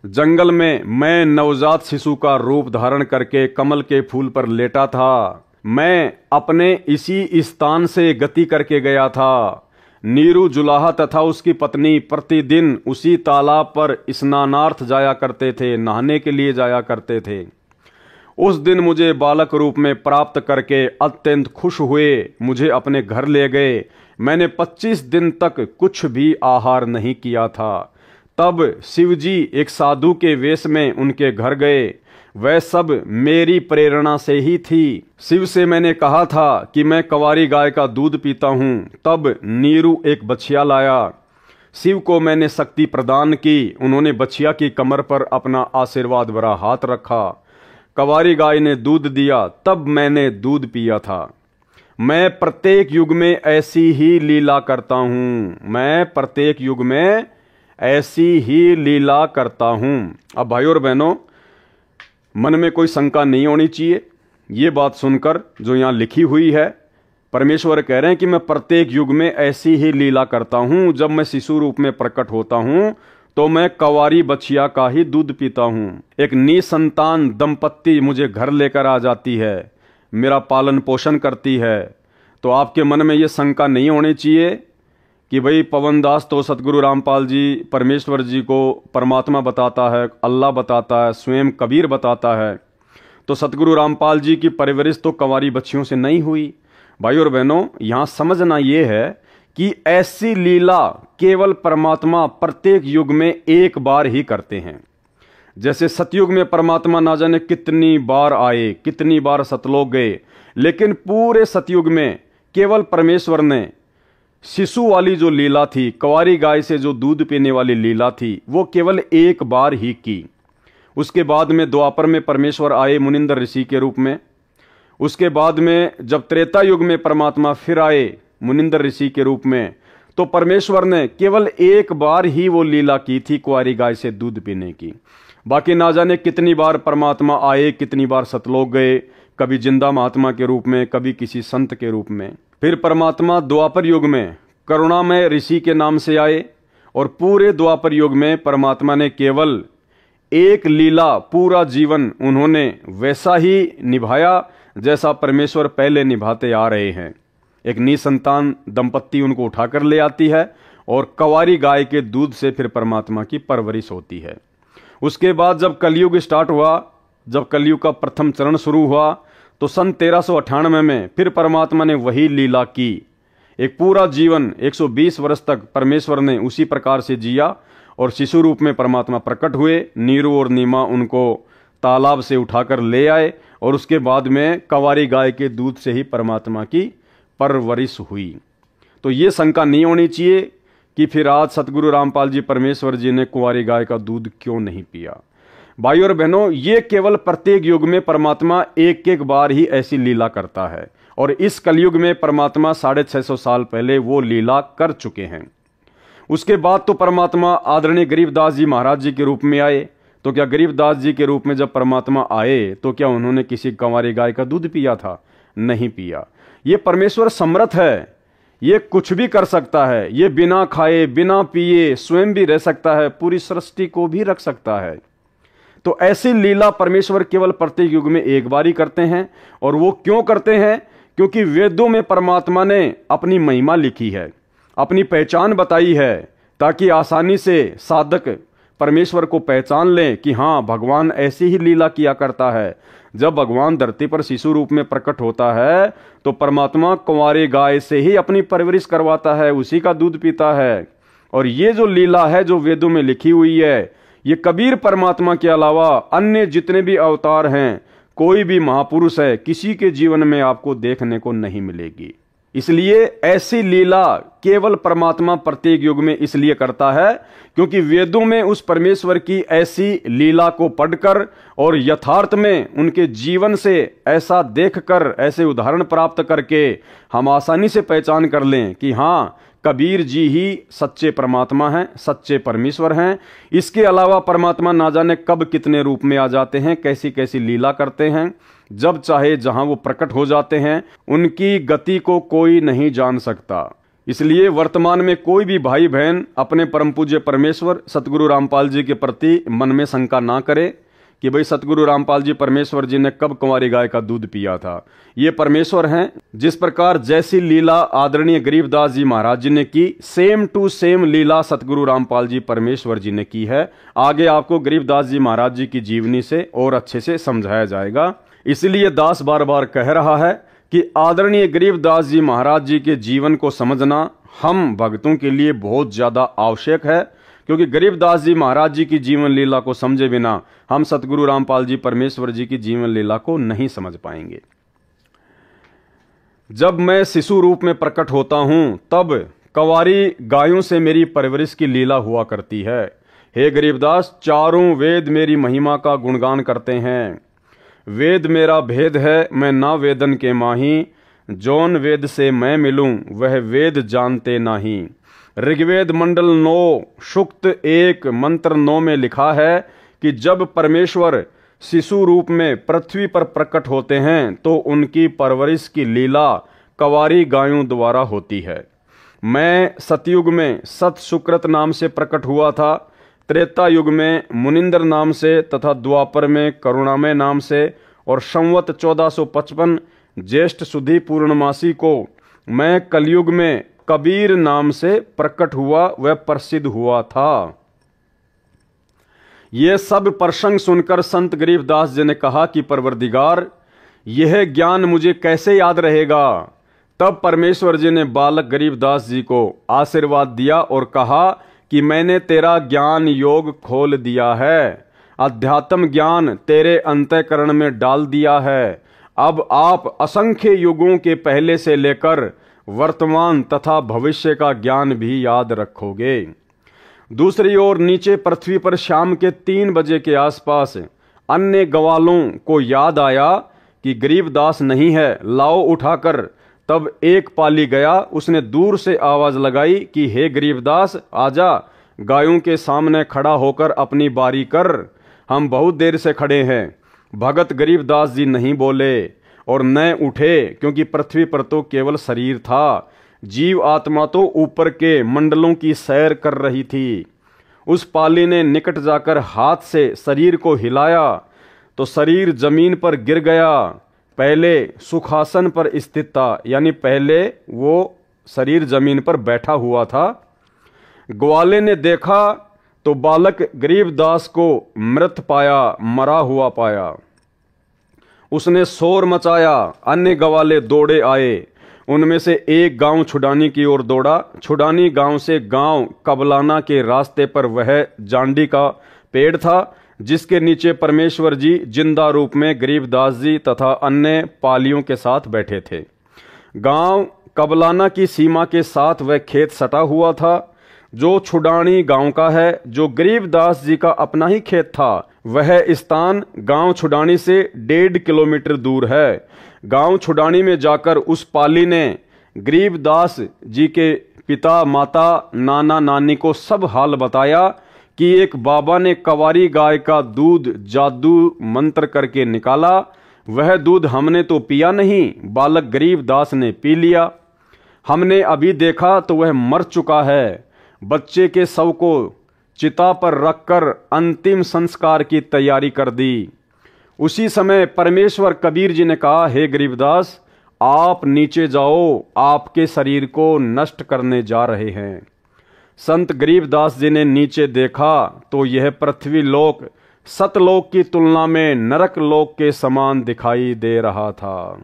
जंगल में मैं नवजात शिशु का रूप धारण करके कमल के फूल पर लेटा था। मैं अपने इसी स्थान से गति करके गया था। नीरू जुलाहा तथा उसकी पत्नी प्रतिदिन उसी तालाब पर स्नानार्थ जाया करते थे, नहाने के लिए जाया करते थे। उस दिन मुझे बालक रूप में प्राप्त करके अत्यंत खुश हुए, मुझे अपने घर ले गए। मैंने 25 दिन तक कुछ भी आहार नहीं किया था। तब शिवजी एक साधु के वेश में उनके घर गए। वह सब मेरी प्रेरणा से ही थी। शिव से मैंने कहा था कि मैं कंवारी गाय का दूध पीता हूँ। तब नीरू एक बछिया लाया। शिव को मैंने शक्ति प्रदान की। उन्होंने बछिया की कमर पर अपना आशीर्वाद भरा हाथ रखा। कंवारी गाय ने दूध दिया। तब मैंने दूध पिया था। मैं प्रत्येक युग में ऐसी ही लीला करता हूँ। मैं प्रत्येक युग में ऐसी ही लीला करता हूँ। अब भाइयों और बहनों, मन में कोई शंका नहीं होनी चाहिए। ये बात सुनकर जो यहाँ लिखी हुई है, परमेश्वर कह रहे हैं कि मैं प्रत्येक युग में ऐसी ही लीला करता हूँ। जब मैं शिशु रूप में प्रकट होता हूँ तो मैं कंवारी बछिया का ही दूध पीता हूँ। एक निसंतान दंपत्ति मुझे घर लेकर आ जाती है, मेरा पालन पोषण करती है। तो आपके मन में ये शंका नहीं होनी चाहिए कि भाई पवन दास तो सतगुरु रामपाल जी परमेश्वर जी को परमात्मा बताता है, अल्लाह बताता है, स्वयं कबीर बताता है, तो सतगुरु रामपाल जी की परवरिश तो कंवारी बच्चियों से नहीं हुई। भाइयों और बहनों, यहाँ समझना ये है कि ऐसी लीला केवल परमात्मा प्रत्येक युग में एक बार ही करते हैं। जैसे सतयुग में परमात्मा ना जाने कितनी बार आए, कितनी बार सतलोक गए, लेकिन पूरे सतयुग में केवल परमेश्वर ने शिशु वाली जो लीला थी, कंवारी गाय से जो दूध पीने वाली लीला थी, वो केवल एक बार ही की। उसके बाद में द्वापर में परमेश्वर आए मुनिंदर ऋषि के रूप में। उसके बाद में जब त्रेता युग में परमात्मा फिर आए मुनिंदर ऋषि के रूप में, तो परमेश्वर ने केवल एक बार ही वो लीला की थी कुंवारी गाय से दूध पीने की। बाकी ना जाने कितनी बार परमात्मा आए, कितनी बार सतलोक गए, कभी जिंदा महात्मा के रूप में, कभी किसी संत के रूप में। फिर परमात्मा द्वापर युग में करुणामय ऋषि के नाम से आए और पूरे द्वापर युग में परमात्मा ने केवल एक लीला पूरा जीवन उन्होंने वैसा ही निभाया जैसा परमेश्वर पहले निभाते आ रहे हैं। एक निसंतान दंपत्ति उनको उठाकर ले आती है और कंवारी गाय के दूध से फिर परमात्मा की परवरिश होती है। उसके बाद जब कलयुग स्टार्ट हुआ, जब कलयुग का प्रथम चरण शुरू हुआ, तो सन 1398 में फिर परमात्मा ने वही लीला की। एक पूरा जीवन 120 वर्ष तक परमेश्वर ने उसी प्रकार से जिया और शिशु रूप में परमात्मा प्रकट हुए। नीरू और नीमा उनको तालाब से उठाकर ले आए और उसके बाद में कंवारी गाय के दूध से ही परमात्मा की परवरिश हुई। तो ये शंका नहीं होनी चाहिए कि फिर आज सतगुरु रामपाल जी परमेश्वर जी ने कुंवारी गाय का दूध क्यों नहीं पिया। भाई और बहनों, ये केवल प्रत्येक युग में परमात्मा एक एक बार ही ऐसी लीला करता है और इस कलयुग में परमात्मा 650 साल पहले वो लीला कर चुके हैं। उसके बाद तो परमात्मा आदरणीय गरीबदास जी महाराज जी के रूप में आए। तो क्या गरीबदास जी के रूप में जब परमात्मा आए तो क्या उन्होंने किसी कंवारी गाय का दूध पिया था? नहीं पिया। ये परमेश्वर समर्थ है, ये कुछ भी कर सकता है। ये बिना खाए बिना पिए स्वयं भी रह सकता है, पूरी सृष्टि को भी रख सकता है। तो ऐसी लीला परमेश्वर केवल प्रत्येक युग में एक बार ही करते हैं। और वो क्यों करते हैं? क्योंकि वेदों में परमात्मा ने अपनी महिमा लिखी है, अपनी पहचान बताई है, ताकि आसानी से साधक परमेश्वर को पहचान लें कि हाँ, भगवान ऐसी ही लीला किया करता है। जब भगवान धरती पर शिशु रूप में प्रकट होता है तो परमात्मा कुंवारी गाय से ही अपनी परवरिश करवाता है, उसी का दूध पीता है। और ये जो लीला है जो वेदों में लिखी हुई है, ये कबीर परमात्मा के अलावा अन्य जितने भी अवतार हैं, कोई भी महापुरुष है, किसी के जीवन में आपको देखने को नहीं मिलेगी। इसलिए ऐसी लीला केवल परमात्मा प्रत्येक युग में इसलिए करता है क्योंकि वेदों में उस परमेश्वर की ऐसी लीला को पढ़कर और यथार्थ में उनके जीवन से ऐसा देखकर, ऐसे उदाहरण प्राप्त करके हम आसानी से पहचान कर लें कि हाँ, कबीर जी ही सच्चे परमात्मा हैं, सच्चे परमेश्वर हैं। इसके अलावा परमात्मा ना जाने कब कितने रूप में आ जाते हैं, कैसी कैसी लीला करते हैं। जब चाहे जहां वो प्रकट हो जाते हैं, उनकी गति को कोई नहीं जान सकता। इसलिए वर्तमान में कोई भी भाई बहन अपने परम पूज्य परमेश्वर सतगुरु रामपाल जी के प्रति मन में शंका ना करे कि भाई सतगुरु रामपाल जी परमेश्वर जी ने कब कुंवारी गाय का दूध पिया था। ये परमेश्वर हैं। जिस प्रकार जैसी लीला आदरणीय गरीबदास जी महाराज जी ने की, सेम टू सेम लीला सतगुरु रामपाल जी परमेश्वर जी ने की है। आगे आपको गरीबदास जी महाराज जी की जीवनी से और अच्छे से समझाया जाएगा। इसलिए दास बार बार कह रहा है कि आदरणीय गरीबदास जी महाराज जी के जीवन को समझना हम भक्तों के लिए बहुत ज्यादा आवश्यक है, क्योंकि गरीबदास जी महाराज जी की जीवन लीला को समझे बिना हम सतगुरु रामपाल जी परमेश्वर जी की जीवन लीला को नहीं समझ पाएंगे। जब मैं शिशु रूप में प्रकट होता हूं तब कंवारी गायों से मेरी परवरिश की लीला हुआ करती है। हे गरीबदास, चारों वेद मेरी महिमा का गुणगान करते हैं। वेद मेरा भेद है, मैं ना वेदन के माही, जौन वेद से मैं मिलूं वह वेद जानते नाही। ऋग्वेद मंडल 9 सूक्त 1 मंत्र 9 में लिखा है कि जब परमेश्वर शिशु रूप में पृथ्वी पर प्रकट होते हैं तो उनकी परवरिश की लीला कंवारी गायों द्वारा होती है। मैं सतयुग में सत सुकृत नाम से प्रकट हुआ था, त्रेता युग में मुनिंदर नाम से तथा द्वापर में करुणामय नाम से, और संवत 1455 ज्येष्ठ सुधी पूर्णमासी को मैं कलयुग में कबीर नाम से प्रकट हुआ, वह प्रसिद्ध हुआ था। ये सब प्रसंग सुनकर संत गरीबदास जी ने कहा कि परवरदिगार, यह ज्ञान मुझे कैसे याद रहेगा। तब परमेश्वर जी ने बालक गरीबदास जी को आशीर्वाद दिया और कहा कि मैंने तेरा ज्ञान योग खोल दिया है, अध्यात्म ज्ञान तेरे अंतःकरण में डाल दिया है। अब आप असंख्य युगों के पहले से लेकर वर्तमान तथा भविष्य का ज्ञान भी याद रखोगे। दूसरी ओर नीचे पृथ्वी पर शाम के 3 बजे के आसपास अन्य ग्वालों को याद आया कि गरीबदास नहीं है, लाओ उठाकर। तब एक पाली गया, उसने दूर से आवाज लगाई कि हे गरीबदास आजा, गायों के सामने खड़ा होकर अपनी बारी कर, हम बहुत देर से खड़े हैं। भगत गरीबदास जी नहीं बोले। और न उठे, क्योंकि पृथ्वी पर तो केवल शरीर था, जीव आत्मा तो ऊपर के मंडलों की सैर कर रही थी। उस पाली ने निकट जाकर हाथ से शरीर को हिलाया तो शरीर जमीन पर गिर गया। पहले सुखासन पर स्थित था, यानी पहले वो शरीर जमीन पर बैठा हुआ था। ग्वाले ने देखा तो बालक गरीबदास को मृत पाया, मरा हुआ पाया। उसने शोर मचाया, अन्य ग्वाले दौड़े आए। उनमें से एक गांव छुडानी की ओर दौड़ा। छुडानी गांव से गांव कबलाना के रास्ते पर वह जांडी का पेड़ था, जिसके नीचे परमेश्वर जी जिंदा रूप में गरीबदास जी तथा अन्य पालियों के साथ बैठे थे। गांव कबलाना की सीमा के साथ वह खेत सटा हुआ था, जो छुडानी गांव का है, जो गरीबदास जी का अपना ही खेत था। वह स्थान गांव छुडानी से 1.5 किलोमीटर दूर है। गांव छुडानी में जाकर उस पाली ने गरीबदास जी के पिता, माता, नाना, नानी को सब हाल बताया कि एक बाबा ने कवारी गाय का दूध जादू मंत्र करके निकाला। वह दूध हमने तो पिया नहीं, बालक गरीबदास ने पी लिया। हमने अभी देखा तो वह मर चुका है। बच्चे के शव को चिता पर रखकर अंतिम संस्कार की तैयारी कर दी। उसी समय परमेश्वर कबीर जी ने कहा, हे गरीबदास, आप नीचे जाओ, आपके शरीर को नष्ट करने जा रहे हैं। संत गरीबदास जी ने नीचे देखा तो यह पृथ्वी लोक सतलोक की तुलना में नरक लोक के समान दिखाई दे रहा था।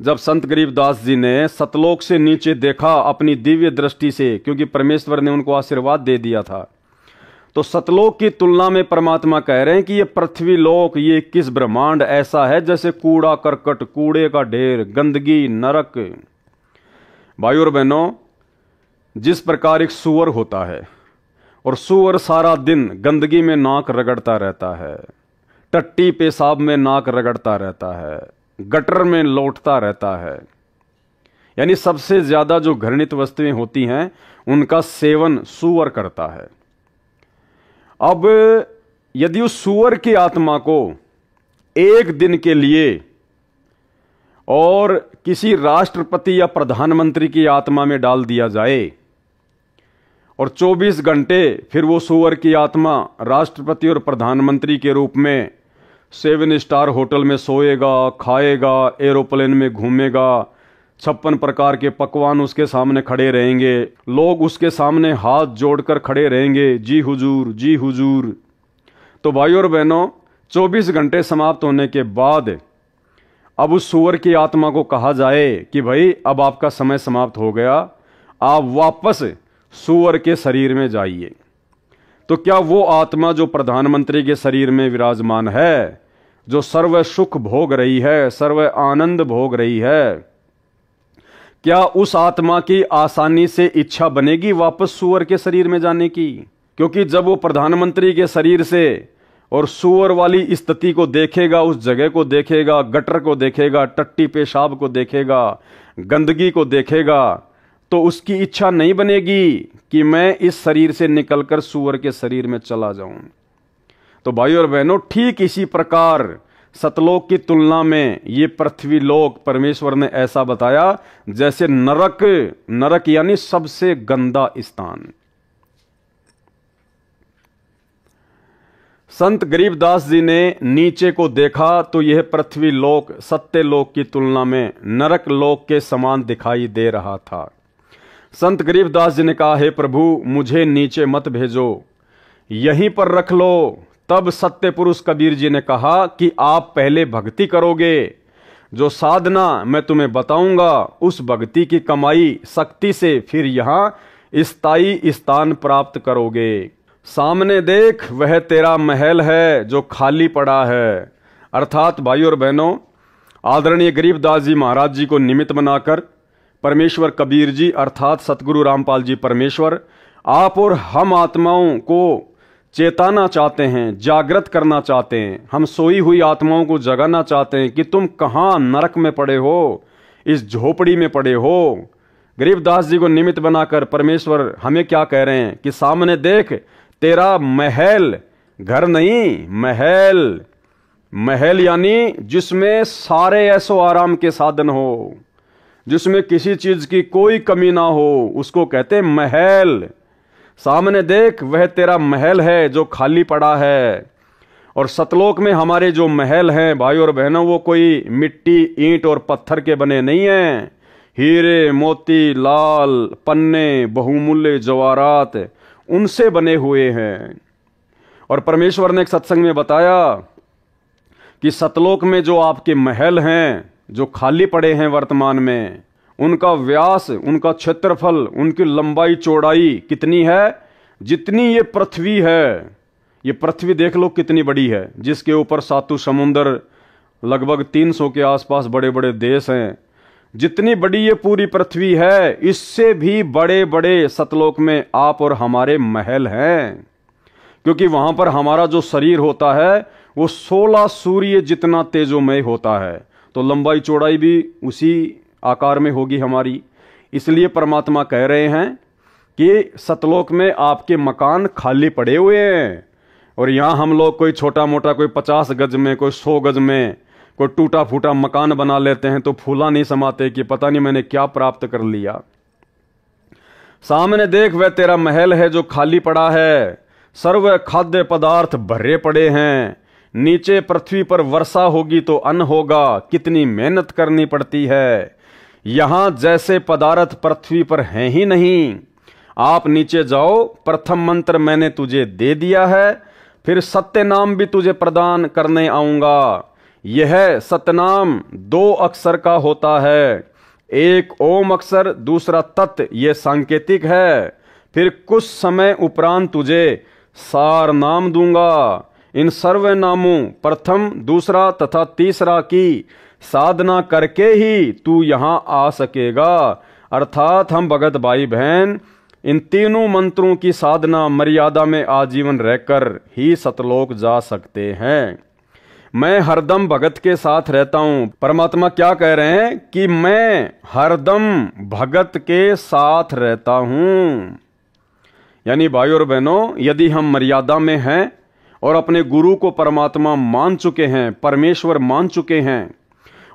जब संत गरीबदास जी ने सतलोक से नीचे देखा अपनी दिव्य दृष्टि से, क्योंकि परमेश्वर ने उनको आशीर्वाद दे दिया था, तो सतलोक की तुलना में परमात्मा कह रहे हैं कि ये पृथ्वी लोक, ये किस ब्रह्मांड ऐसा है जैसे कूड़ा करकट, कूड़े का ढेर, गंदगी, नरक। भाइयों और बहनों, जिस प्रकार एक सूअर होता है और सूअर सारा दिन गंदगी में नाक रगड़ता रहता है, टट्टी पेशाब में नाक रगड़ता रहता है, गटर में लौटता रहता है, यानी सबसे ज्यादा जो घृणित वस्तुएं होती हैं उनका सेवन सूअर करता है। अब यदि उस सूअर की आत्मा को एक दिन के लिए और किसी राष्ट्रपति या प्रधानमंत्री की आत्मा में डाल दिया जाए और 24 घंटे फिर वो सूअर की आत्मा राष्ट्रपति और प्रधानमंत्री के रूप में 7 स्टार होटल में सोएगा, खाएगा, एरोप्लेन में घूमेगा, 56 प्रकार के पकवान उसके सामने खड़े रहेंगे, लोग उसके सामने हाथ जोड़कर खड़े रहेंगे, जी हुजूर, जी हुजूर। तो भाइयों और बहनों, 24 घंटे समाप्त होने के बाद अब उस सूअर की आत्मा को कहा जाए कि भाई अब आपका समय समाप्त हो गया, आप वापस सूअर के शरीर में जाइए। तो क्या वो आत्मा जो प्रधानमंत्री के शरीर में विराजमान है, जो सर्व सुख भोग रही है, सर्व आनंद भोग रही है, क्या उस आत्मा की आसानी से इच्छा बनेगी वापस सूअर के शरीर में जाने की? क्योंकि जब वो प्रधानमंत्री के शरीर से और सूअर वाली स्थिति को देखेगा, उस जगह को देखेगा, गटर को देखेगा, टट्टी पेशाब को देखेगा, गंदगी को देखेगा, तो उसकी इच्छा नहीं बनेगी कि मैं इस शरीर से निकलकर सूअर के शरीर में चला जाऊं। तो भाइयों और बहनों, ठीक इसी प्रकार सतलोक की तुलना में ये पृथ्वी लोक परमेश्वर ने ऐसा बताया जैसे नरक, नरक यानी सबसे गंदा स्थान। संत गरीबदास जी ने नीचे को देखा तो यह पृथ्वी लोक सत्य लोक की तुलना में नरक लोक के समान दिखाई दे रहा था। संत गरीबदास जी ने कहा, हे प्रभु, मुझे नीचे मत भेजो, यहीं पर रख लो। तब सत्य पुरुष कबीर जी ने कहा कि आप पहले भक्ति करोगे, जो साधना मैं तुम्हें बताऊंगा उस भक्ति की कमाई शक्ति से फिर यहां स्थायी स्थान प्राप्त करोगे। सामने देख, वह तेरा महल है जो खाली पड़ा है। अर्थात भाइयों और बहनों, आदरणीय गरीबदास जी महाराज जी को निमित्त बनाकर परमेश्वर कबीर जी अर्थात सतगुरु रामपाल जी परमेश्वर आप और हम आत्माओं को चेताना चाहते हैं, जागृत करना चाहते हैं। हम सोई हुई आत्माओं को जगाना चाहते हैं कि तुम कहां नरक में पड़े हो, इस झोपड़ी में पड़े हो। गरीबदास जी को निमित्त बनाकर परमेश्वर हमें क्या कह रहे हैं कि सामने देख, तेरा महल, घर नहीं, महल, महल यानी जिसमें सारे ऐसो आराम के साधन हो, जिसमें किसी चीज की कोई कमी ना हो, उसको कहते महल। सामने देख, वह तेरा महल है जो खाली पड़ा है। और सतलोक में हमारे जो महल हैं भाई और बहनों, वो कोई मिट्टी, ईंट और पत्थर के बने नहीं हैं। हीरे, मोती, लाल, पन्ने, बहुमूल्य जवाहरात, उनसे बने हुए हैं। और परमेश्वर ने एक सत्संग में बताया कि सतलोक में जो आपके महल हैं, जो खाली पड़े हैं वर्तमान में, उनका व्यास, उनका क्षेत्रफल, उनकी लंबाई चौड़ाई कितनी है? जितनी ये पृथ्वी है। ये पृथ्वी देख लो कितनी बड़ी है, जिसके ऊपर 7 समुंदर, लगभग 300 के आसपास बड़े बड़े देश हैं। जितनी बड़ी ये पूरी पृथ्वी है, इससे भी बड़े बड़े सतलोक में आप और हमारे महल हैं। क्योंकि वहां पर हमारा जो शरीर होता है वो 16 सूर्य जितना तेजोमय होता है, तो लंबाई चौड़ाई भी उसी आकार में होगी हमारी। इसलिए परमात्मा कह रहे हैं कि सतलोक में आपके मकान खाली पड़े हुए हैं। और यहाँ हम लोग कोई छोटा मोटा, कोई 50 गज में, कोई 100 गज में, कोई टूटा फूटा मकान बना लेते हैं, तो फूला नहीं समाते कि पता नहीं मैंने क्या प्राप्त कर लिया। सामने देख, वह तेरा महल है जो खाली पड़ा है। सर्व खाद्य पदार्थ भरे पड़े हैं। नीचे पृथ्वी पर वर्षा होगी तो अन्न होगा। कितनी मेहनत करनी पड़ती है। यहां जैसे पदार्थ पृथ्वी पर हैं ही नहीं। आप नीचे जाओ, प्रथम मंत्र मैंने तुझे दे दिया है, फिर सत्य नाम भी तुझे प्रदान करने आऊंगा। यह सतनाम 2 अक्षर का होता है। एक ओम अक्षर, दूसरा तत्, यह सांकेतिक है। फिर कुछ समय उपरांत तुझे सार नाम दूंगा। इन सर्व नामों प्रथम, दूसरा तथा तीसरा की साधना करके ही तू यहां आ सकेगा। अर्थात हम भगत भाई बहन इन तीनों मंत्रों की साधना मर्यादा में आजीवन रहकर ही सतलोक जा सकते हैं। मैं हरदम भगत के साथ रहता हूं। परमात्मा क्या कह रहे हैं कि मैं हरदम भगत के साथ रहता हूं। यानी भाई और बहनों, यदि हम मर्यादा में हैं और अपने गुरु को परमात्मा मान चुके हैं, परमेश्वर मान चुके हैं,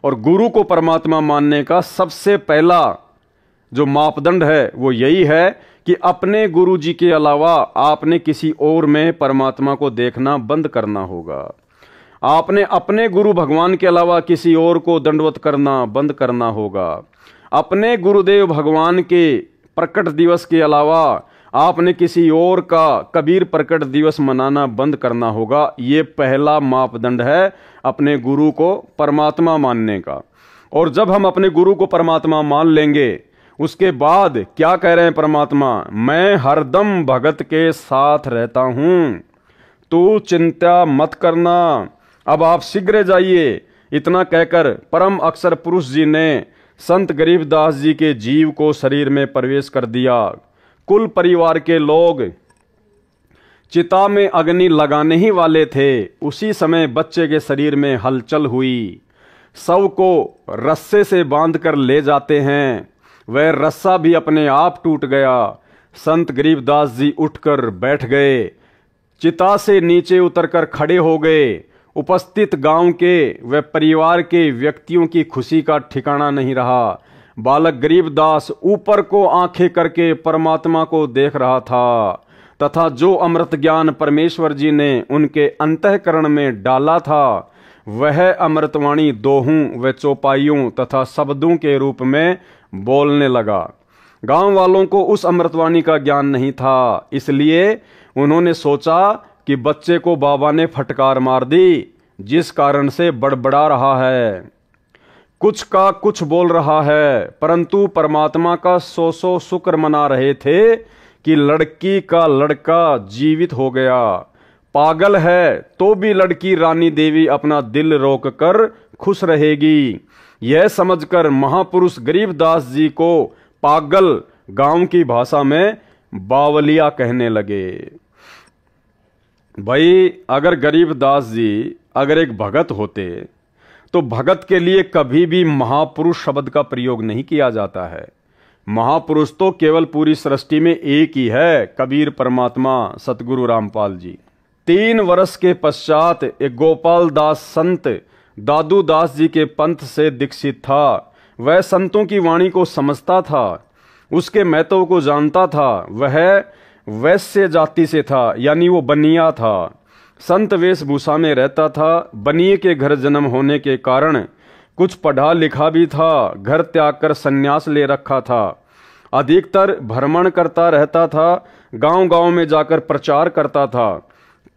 और गुरु को परमात्मा मानने का सबसे पहला जो मापदंड है वो यही है कि अपने गुरु जी के अलावा आपने किसी और में परमात्मा को देखना बंद करना होगा। आपने अपने गुरु भगवान के अलावा किसी और को दंडवत करना बंद करना होगा। अपने गुरुदेव भगवान के प्रकट दिवस के अलावा आपने किसी और का कबीर प्रकट दिवस मनाना बंद करना होगा। ये पहला मापदंड है अपने गुरु को परमात्मा मानने का। और जब हम अपने गुरु को परमात्मा मान लेंगे, उसके बाद क्या कह रहे हैं परमात्मा? मैं हरदम भगत के साथ रहता हूं, तू चिंता मत करना, अब आप शीघ्र जाइए। इतना कहकर परम अक्षर पुरुष जी ने संत गरीबदास जी के जीव को शरीर में प्रवेश कर दिया। कुल परिवार के लोग चिता में अग्नि लगाने ही वाले थे। उसी समय बच्चे के शरीर में हलचल हुई। शव को रस्से से बांधकर ले जाते हैं। वह रस्सा भी अपने आप टूट गया। संत गरीबदास जी उठकर बैठ गए, चिता से नीचे उतरकर खड़े हो गए। उपस्थित गांव के व परिवार के व्यक्तियों की खुशी का ठिकाना नहीं रहा। बालक गरीबदास ऊपर को आंखें करके परमात्मा को देख रहा था, तथा जो अमृत ज्ञान परमेश्वर जी ने उनके अंतःकरण में डाला था, वह अमृतवाणी दोहों व चौपाइयों तथा शब्दों के रूप में बोलने लगा। गांव वालों को उस अमृतवाणी का ज्ञान नहीं था, इसलिए उन्होंने सोचा कि बच्चे को बाबा ने फटकार मार दी, जिस कारण से बड़बड़ा रहा है, कुछ का कुछ बोल रहा है। परंतु परमात्मा का 100 शुक्र मना रहे थे कि लड़की का लड़का जीवित हो गया। पागल है तो भी लड़की रानी देवी अपना दिल रोक कर खुश रहेगी। यह समझकर महापुरुष गरीबदास जी को पागल गांव की भाषा में बावलिया कहने लगे। भाई, अगर गरीबदास जी अगर एक भगत होते तो भगत के लिए कभी भी महापुरुष शब्द का प्रयोग नहीं किया जाता है। महापुरुष तो केवल पूरी सृष्टि में एक ही है, कबीर परमात्मा सतगुरु रामपाल जी। 3 वर्ष के पश्चात एक गोपाल दास संत दादू दास जी के पंथ से दीक्षित था। वह संतों की वाणी को समझता था, उसके महत्व को जानता था। वह वैश्य जाति से था, यानी वो बनिया था। संत वेशभूषा में रहता था। बनिए के घर जन्म होने के कारण कुछ पढ़ा लिखा भी था। घर त्याग कर संन्यास ले रखा था। अधिकतर भ्रमण करता रहता था, गांव-गांव में जाकर प्रचार करता था।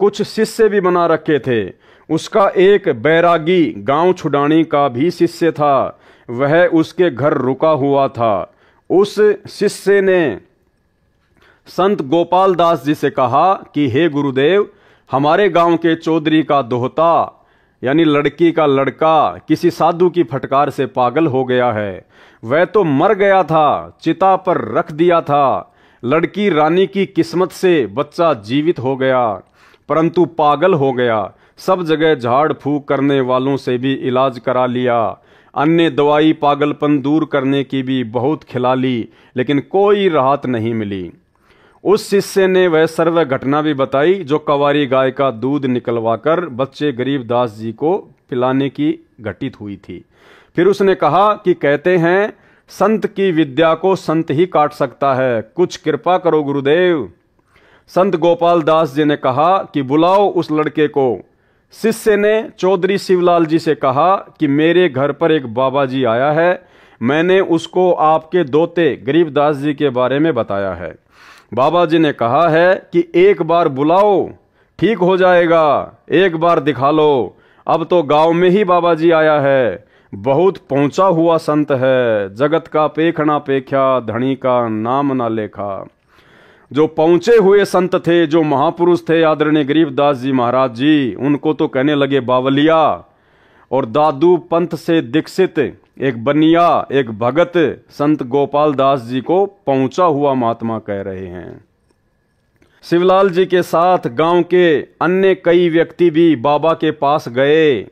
कुछ शिष्य भी बना रखे थे। उसका एक बैरागी गांव छुड़ानी का भी शिष्य था, वह उसके घर रुका हुआ था। उस शिष्य ने संत गोपाल दास जी से कहा कि हे गुरुदेव, हमारे गांव के चौधरी का दोहता यानी लड़की का लड़का किसी साधु की फटकार से पागल हो गया है। वह तो मर गया था, चिता पर रख दिया था। लड़की रानी की किस्मत से बच्चा जीवित हो गया, परंतु पागल हो गया। सब जगह झाड़ फूक करने वालों से भी इलाज करा लिया। अन्य दवाई पागलपन दूर करने की भी बहुत खिला ली, लेकिन कोई राहत नहीं मिली। उस शिष्य ने वह सर्व घटना भी बताई जो कवारी गाय का दूध निकलवाकर बच्चे गरीब दास जी को पिलाने की घटित हुई थी। फिर उसने कहा कि कहते हैं संत की विद्या को संत ही काट सकता है, कुछ कृपा करो गुरुदेव। संत गोपाल दास जी ने कहा कि बुलाओ उस लड़के को। शिष्य ने चौधरी शिवलाल जी से कहा कि मेरे घर पर एक बाबा जी आया है, मैंने उसको आपके दोते गरीबदास जी के बारे में बताया है। बाबा जी ने कहा है कि एक बार बुलाओ, ठीक हो जाएगा, एक बार दिखा लो। अब तो गांव में ही बाबा जी आया है, बहुत पहुंचा हुआ संत है, जगत का पेखना पेख्या, धनी का नाम ना लेखा। जो पहुंचे हुए संत थे, जो महापुरुष थे आदरणीय गरीबदास जी महाराज जी, उनको तो कहने लगे बावलिया। और दादू पंथ से दीक्षित एक बनिया, एक भगत संत गोपाल दास जी को पहुंचा हुआ महात्मा कह रहे हैं। शिवलाल जी के साथ गांव के अन्य कई व्यक्ति भी बाबा के पास गए,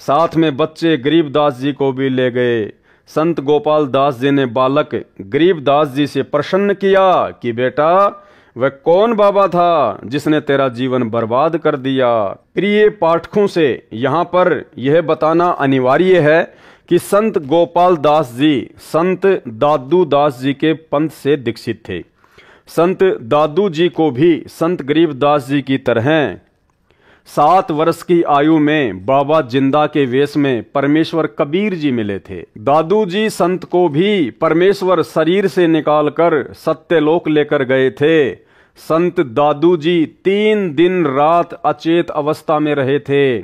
साथ में बच्चे गरीबदास जी को भी ले गए। संत गोपाल दास जी ने बालक गरीबदास जी से प्रश्न किया कि बेटा, वह कौन बाबा था जिसने तेरा जीवन बर्बाद कर दिया। प्रिय पाठकों से यहाँ पर यह बताना अनिवार्य है कि संत गोपाल दास जी संत दादू दास जी के पंथ से दीक्षित थे। संत दादू जी को भी संत गरीबदास जी की तरह 7 वर्ष की आयु में बाबा जिंदा के वेश में परमेश्वर कबीर जी मिले थे। दादू जी संत को भी परमेश्वर शरीर से निकालकर सत्यलोक लेकर गए थे। संत दादू जी 3 दिन रात अचेत अवस्था में रहे थे।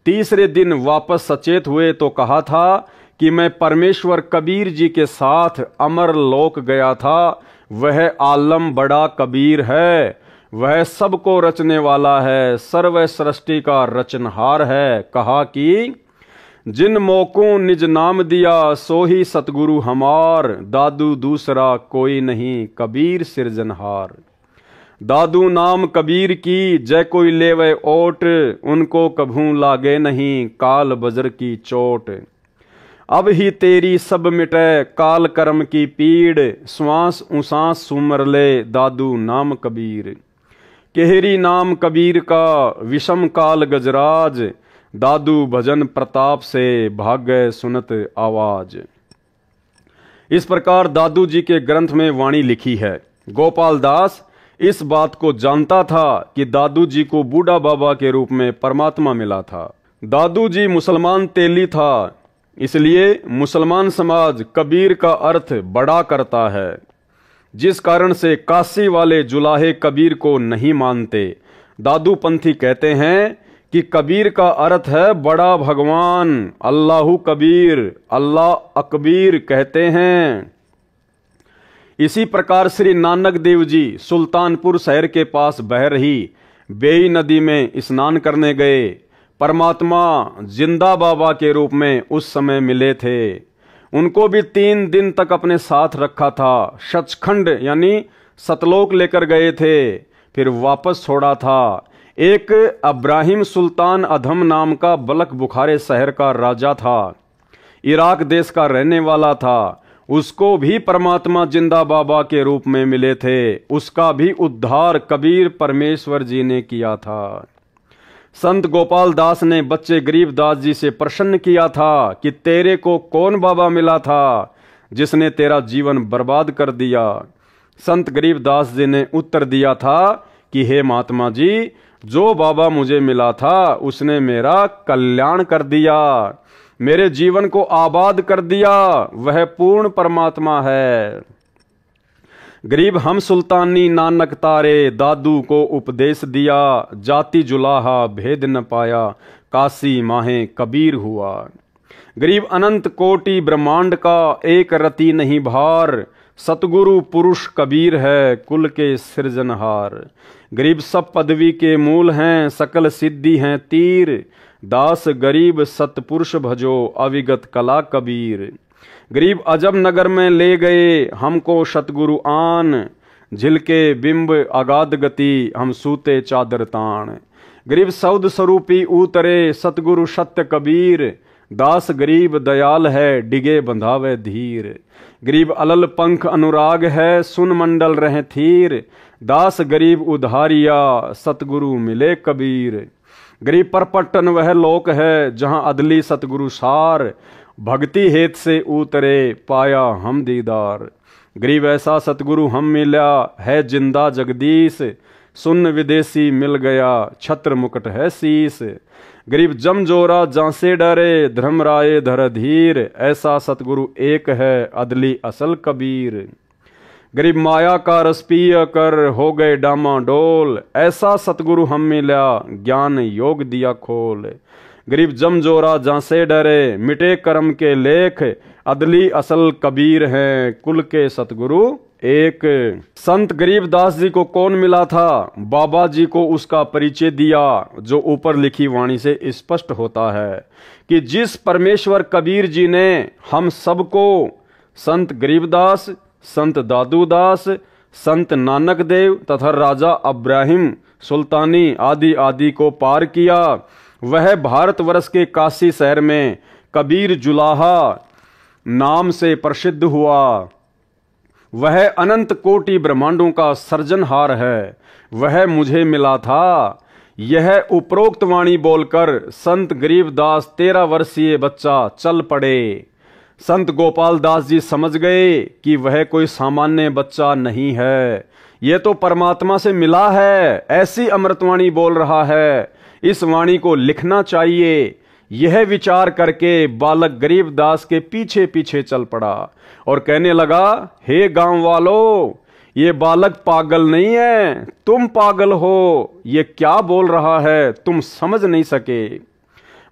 तीसरे दिन वापस सचेत हुए तो कहा था कि मैं परमेश्वर कबीर जी के साथ अमर लोक गया था। वह आलम बड़ा कबीर है, वह सबको रचने वाला है, सर्व सृष्टि का रचनहार है। कहा कि जिन मौकों निज नाम दिया सो ही सतगुरु हमार, दादू दूसरा कोई नहीं कबीर सिरजनहार। दादू नाम कबीर की जय कोई लेवे ओट, उनको कभू लागे नहीं काल बजर की चोट। अब ही तेरी सब मिटे काल कर्म की पीड़, श्वास उसास सुमर ले दादू नाम कबीर। केहरी नाम कबीर का विषम काल गजराज, दादू भजन प्रताप से भाग गए सुनत आवाज। इस प्रकार दादू जी के ग्रंथ में वाणी लिखी है। गोपाल दास इस बात को जानता था कि दादू जी को बूढ़ा बाबा के रूप में परमात्मा मिला था। दादू जी मुसलमान तेली था, इसलिए मुसलमान समाज कबीर का अर्थ बड़ा करता है, जिस कारण से काशी वाले जुलाहे कबीर को नहीं मानते। दादू पंथी कहते हैं कि कबीर का अर्थ है बड़ा भगवान, अल्लाहु कबीर, अल्लाह अकबीर कहते हैं। इसी प्रकार श्री नानक देव जी सुल्तानपुर शहर के पास बह रही बेई नदी में स्नान करने गए। परमात्मा जिंदा बाबा के रूप में उस समय मिले थे। उनको भी 3 दिन तक अपने साथ रखा था। सचखंड यानी सतलोक लेकर गए थे, फिर वापस छोड़ा था। एक अब्राहिम सुल्तान अधम नाम का बलक बुखारे शहर का राजा था, इराक देश का रहने वाला था। उसको भी परमात्मा जिंदा बाबा के रूप में मिले थे। उसका भी उद्धार कबीर परमेश्वर जी ने किया था। संत गोपाल दास ने बच्चे गरीबदास जी से प्रश्न किया था कि तेरे को कौन बाबा मिला था जिसने तेरा जीवन बर्बाद कर दिया। संत गरीबदास जी ने उत्तर दिया था कि हे महात्मा जी, जो बाबा मुझे मिला था उसने मेरा कल्याण कर दिया, मेरे जीवन को आबाद कर दिया, वह पूर्ण परमात्मा है। गरीब हम सुल्तानी नानक तारे, दादू को उपदेश दिया, जाति जुलाहा भेद न पाया, काशी माहे कबीर हुआ। गरीब अनंत कोटि ब्रह्मांड का एक रति नहीं भार, सतगुरु पुरुष कबीर है कुल के सृजनहार। गरीब सब पदवी के मूल हैं, सकल सिद्धि हैं तीर, दास गरीब सतपुरुष भजो अविगत कला कबीर। गरीब अजब नगर में ले गए हमको सतगुरु आन, झिलके बिंब अगाध गति हम सूते चादर तान। गरीब सौद स्वरूपी उतरे सतगुरु सत्य कबीर, दास गरीब दयाल है डिगे बंधावे धीर। गरीब अलल पंख अनुराग है सुन मंडल रहे थीर, दास गरीब उधारिया सतगुरु मिले कबीर। गरीब परपट्टन वह लोक है जहां अदली सतगुरु सार, भक्ति हेत से उतरे पाया हम दीदार। गरीब ऐसा सतगुरु हम मिला है जिंदा जगदीश, सुन विदेशी मिल गया छत्र मुकुट है शीस। गरीब जमजोरा जांसे डरे धर्मराय धर धीर, ऐसा सतगुरु एक है अदली असल कबीर। गरीब माया का रस पिय कर हो गए डामाडोल, ऐसा सतगुरु हम मिला ज्ञान योग दिया खोल। गरीब जमजोरा जांसे डरे मिटे कर्म के लेख, अदली असल कबीर हैं कुल के सतगुरु एक। संत गरीबदास जी को कौन मिला था? बाबा जी को उसका परिचय दिया, जो ऊपर लिखी वाणी से स्पष्ट होता है कि जिस परमेश्वर कबीर जी ने हम सबको संत गरीबदास, संत दादूदास, संत नानक देव तथा राजा अब्राहिम सुल्तानी आदि आदि को पार किया, वह भारतवर्ष के काशी शहर में कबीर जुलाहा नाम से प्रसिद्ध हुआ। वह अनंत कोटि ब्रह्मांडों का सर्जनहार है, वह मुझे मिला था। यह उपरोक्त वाणी बोलकर संत गरीबदास 13 वर्षीय बच्चा चल पड़े। संत गोपाल दास जी समझ गए कि वह कोई सामान्य बच्चा नहीं है, यह तो परमात्मा से मिला है, ऐसी अमृतवाणी बोल रहा है, इस वाणी को लिखना चाहिए। यह विचार करके बालक गरीबदास के पीछे पीछे चल पड़ा और कहने लगा, हे गांव वालों, ये बालक पागल नहीं है, तुम पागल हो। ये क्या बोल रहा है, तुम समझ नहीं सके।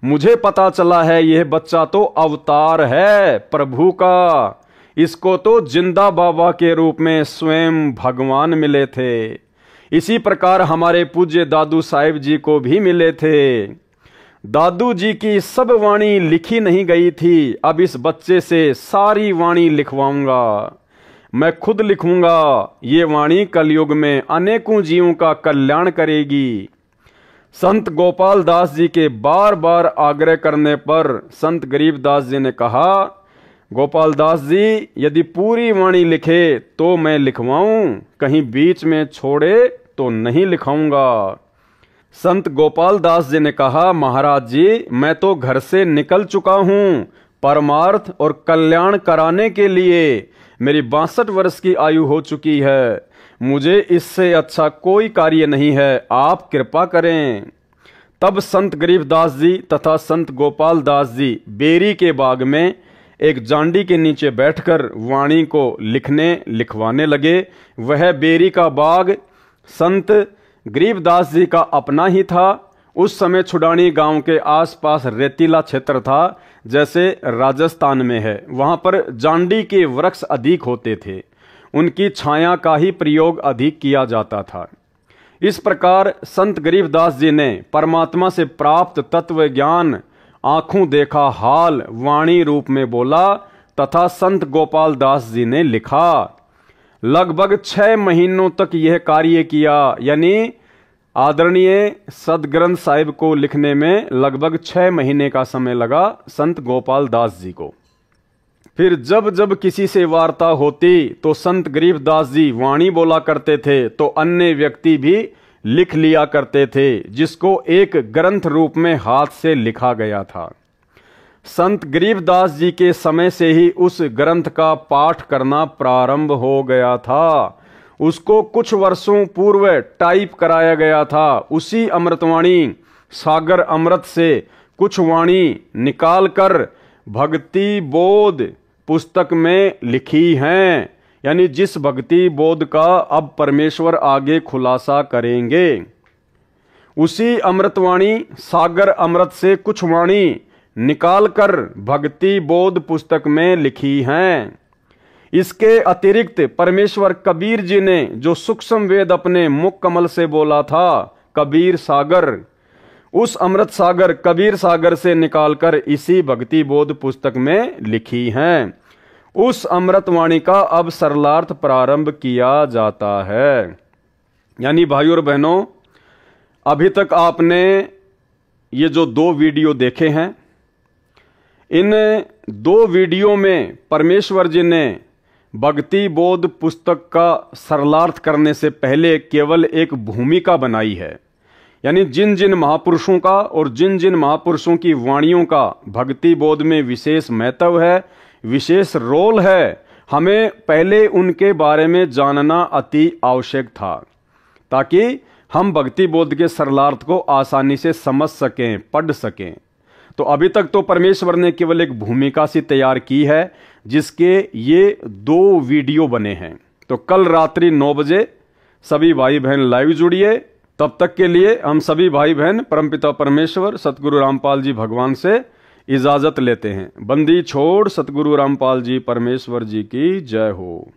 मुझे पता चला है यह बच्चा तो अवतार है प्रभु का, इसको तो जिंदा बाबा के रूप में स्वयं भगवान मिले थे। इसी प्रकार हमारे पूज्य दादू साहिब जी को भी मिले थे। दादू जी की सब वाणी लिखी नहीं गई थी, अब इस बच्चे से सारी वाणी लिखवाऊंगा, मैं खुद लिखूंगा। ये वाणी कलयुग में अनेकों जीवों का कल्याण करेगी। संत गोपाल दास जी के बार बार आग्रह करने पर संत गरीबदास जी ने कहा, गोपाल दास जी यदि पूरी वाणी लिखे तो मैं लिखवाऊं, कहीं बीच में छोड़े तो नहीं लिखाऊंगा। संत गोपाल दास जी ने कहा, महाराज जी मैं तो घर से निकल चुका हूं परमार्थ और कल्याण कराने के लिए। मेरी 62 वर्ष की आयु हो चुकी है, मुझे इससे अच्छा कोई कार्य नहीं है, आप कृपा करें। तब संत गरीबदास जी तथा संत गोपाल दास जी बेरी के बाग में एक जांडी के नीचे बैठकर वाणी को लिखवाने लगे। वह बेरी का बाग संत गरीबदास जी का अपना ही था। उस समय छुडानी गांव के आसपास रेतीला क्षेत्र था, जैसे राजस्थान में है। वहां पर जांडी के वृक्ष अधिक होते थे, उनकी छाया का ही प्रयोग अधिक किया जाता था। इस प्रकार संत गरीबदास जी ने परमात्मा से प्राप्त तत्व ज्ञान आंखों देखा हाल वाणी रूप में बोला तथा संत गोपाल दास जी ने लिखा। लगभग 6 महीनों तक यह कार्य किया, यानी आदरणीय सदग्रंथ साहिब को लिखने में लगभग 6 महीने का समय लगा संत गोपाल दास जी को। फिर जब जब किसी से वार्ता होती तो संत गरीबदास जी वाणी बोला करते थे, तो अन्य व्यक्ति भी लिख लिया करते थे, जिसको एक ग्रंथ रूप में हाथ से लिखा गया था। संत गरीबदास जी के समय से ही उस ग्रंथ का पाठ करना प्रारंभ हो गया था। उसको कुछ वर्षों पूर्व टाइप कराया गया था। उसी अमृतवाणी सागर अमृत से कुछ वाणी निकालकर भक्ति बोध पुस्तक में लिखी हैं, यानी जिस भक्ति बोध का अब परमेश्वर आगे खुलासा करेंगे। उसी अमृतवाणी सागर अमृत से कुछ वाणी निकालकर भक्ति बोध पुस्तक में लिखी हैं। इसके अतिरिक्त परमेश्वर कबीर जी ने जो सूक्ष्म वेद अपने मुख कमल से बोला था, कबीर सागर, उस अमृत सागर कबीर सागर से निकालकर इसी भक्ति बोध पुस्तक में लिखी हैं। उस अमृतवाणी का अब सरलार्थ प्रारंभ किया जाता है। यानी भाइयों और बहनों, अभी तक आपने ये जो 2 वीडियो देखे हैं, इन 2 वीडियो में परमेश्वर जी ने भक्ति बोध पुस्तक का सरलार्थ करने से पहले केवल एक भूमिका बनाई है। यानी जिन जिन महापुरुषों का और जिन जिन महापुरुषों की वाणियों का भक्ति बोध में विशेष महत्व है, विशेष रोल है, हमें पहले उनके बारे में जानना अति आवश्यक था, ताकि हम भक्ति बोध के सरलार्थ को आसानी से समझ सकें, पढ़ सकें। तो अभी तक तो परमेश्वर ने केवल एक भूमिका सी तैयार की है, जिसके ये 2 वीडियो बने हैं। तो कल रात्रि 9 बजे सभी भाई बहन लाइव जुड़िए। तब तक के लिए हम सभी भाई बहन परमपिता परमेश्वर सतगुरु रामपाल जी भगवान से इजाजत लेते हैं। बंदी छोड़ सतगुरु रामपाल जी परमेश्वर जी की जय हो।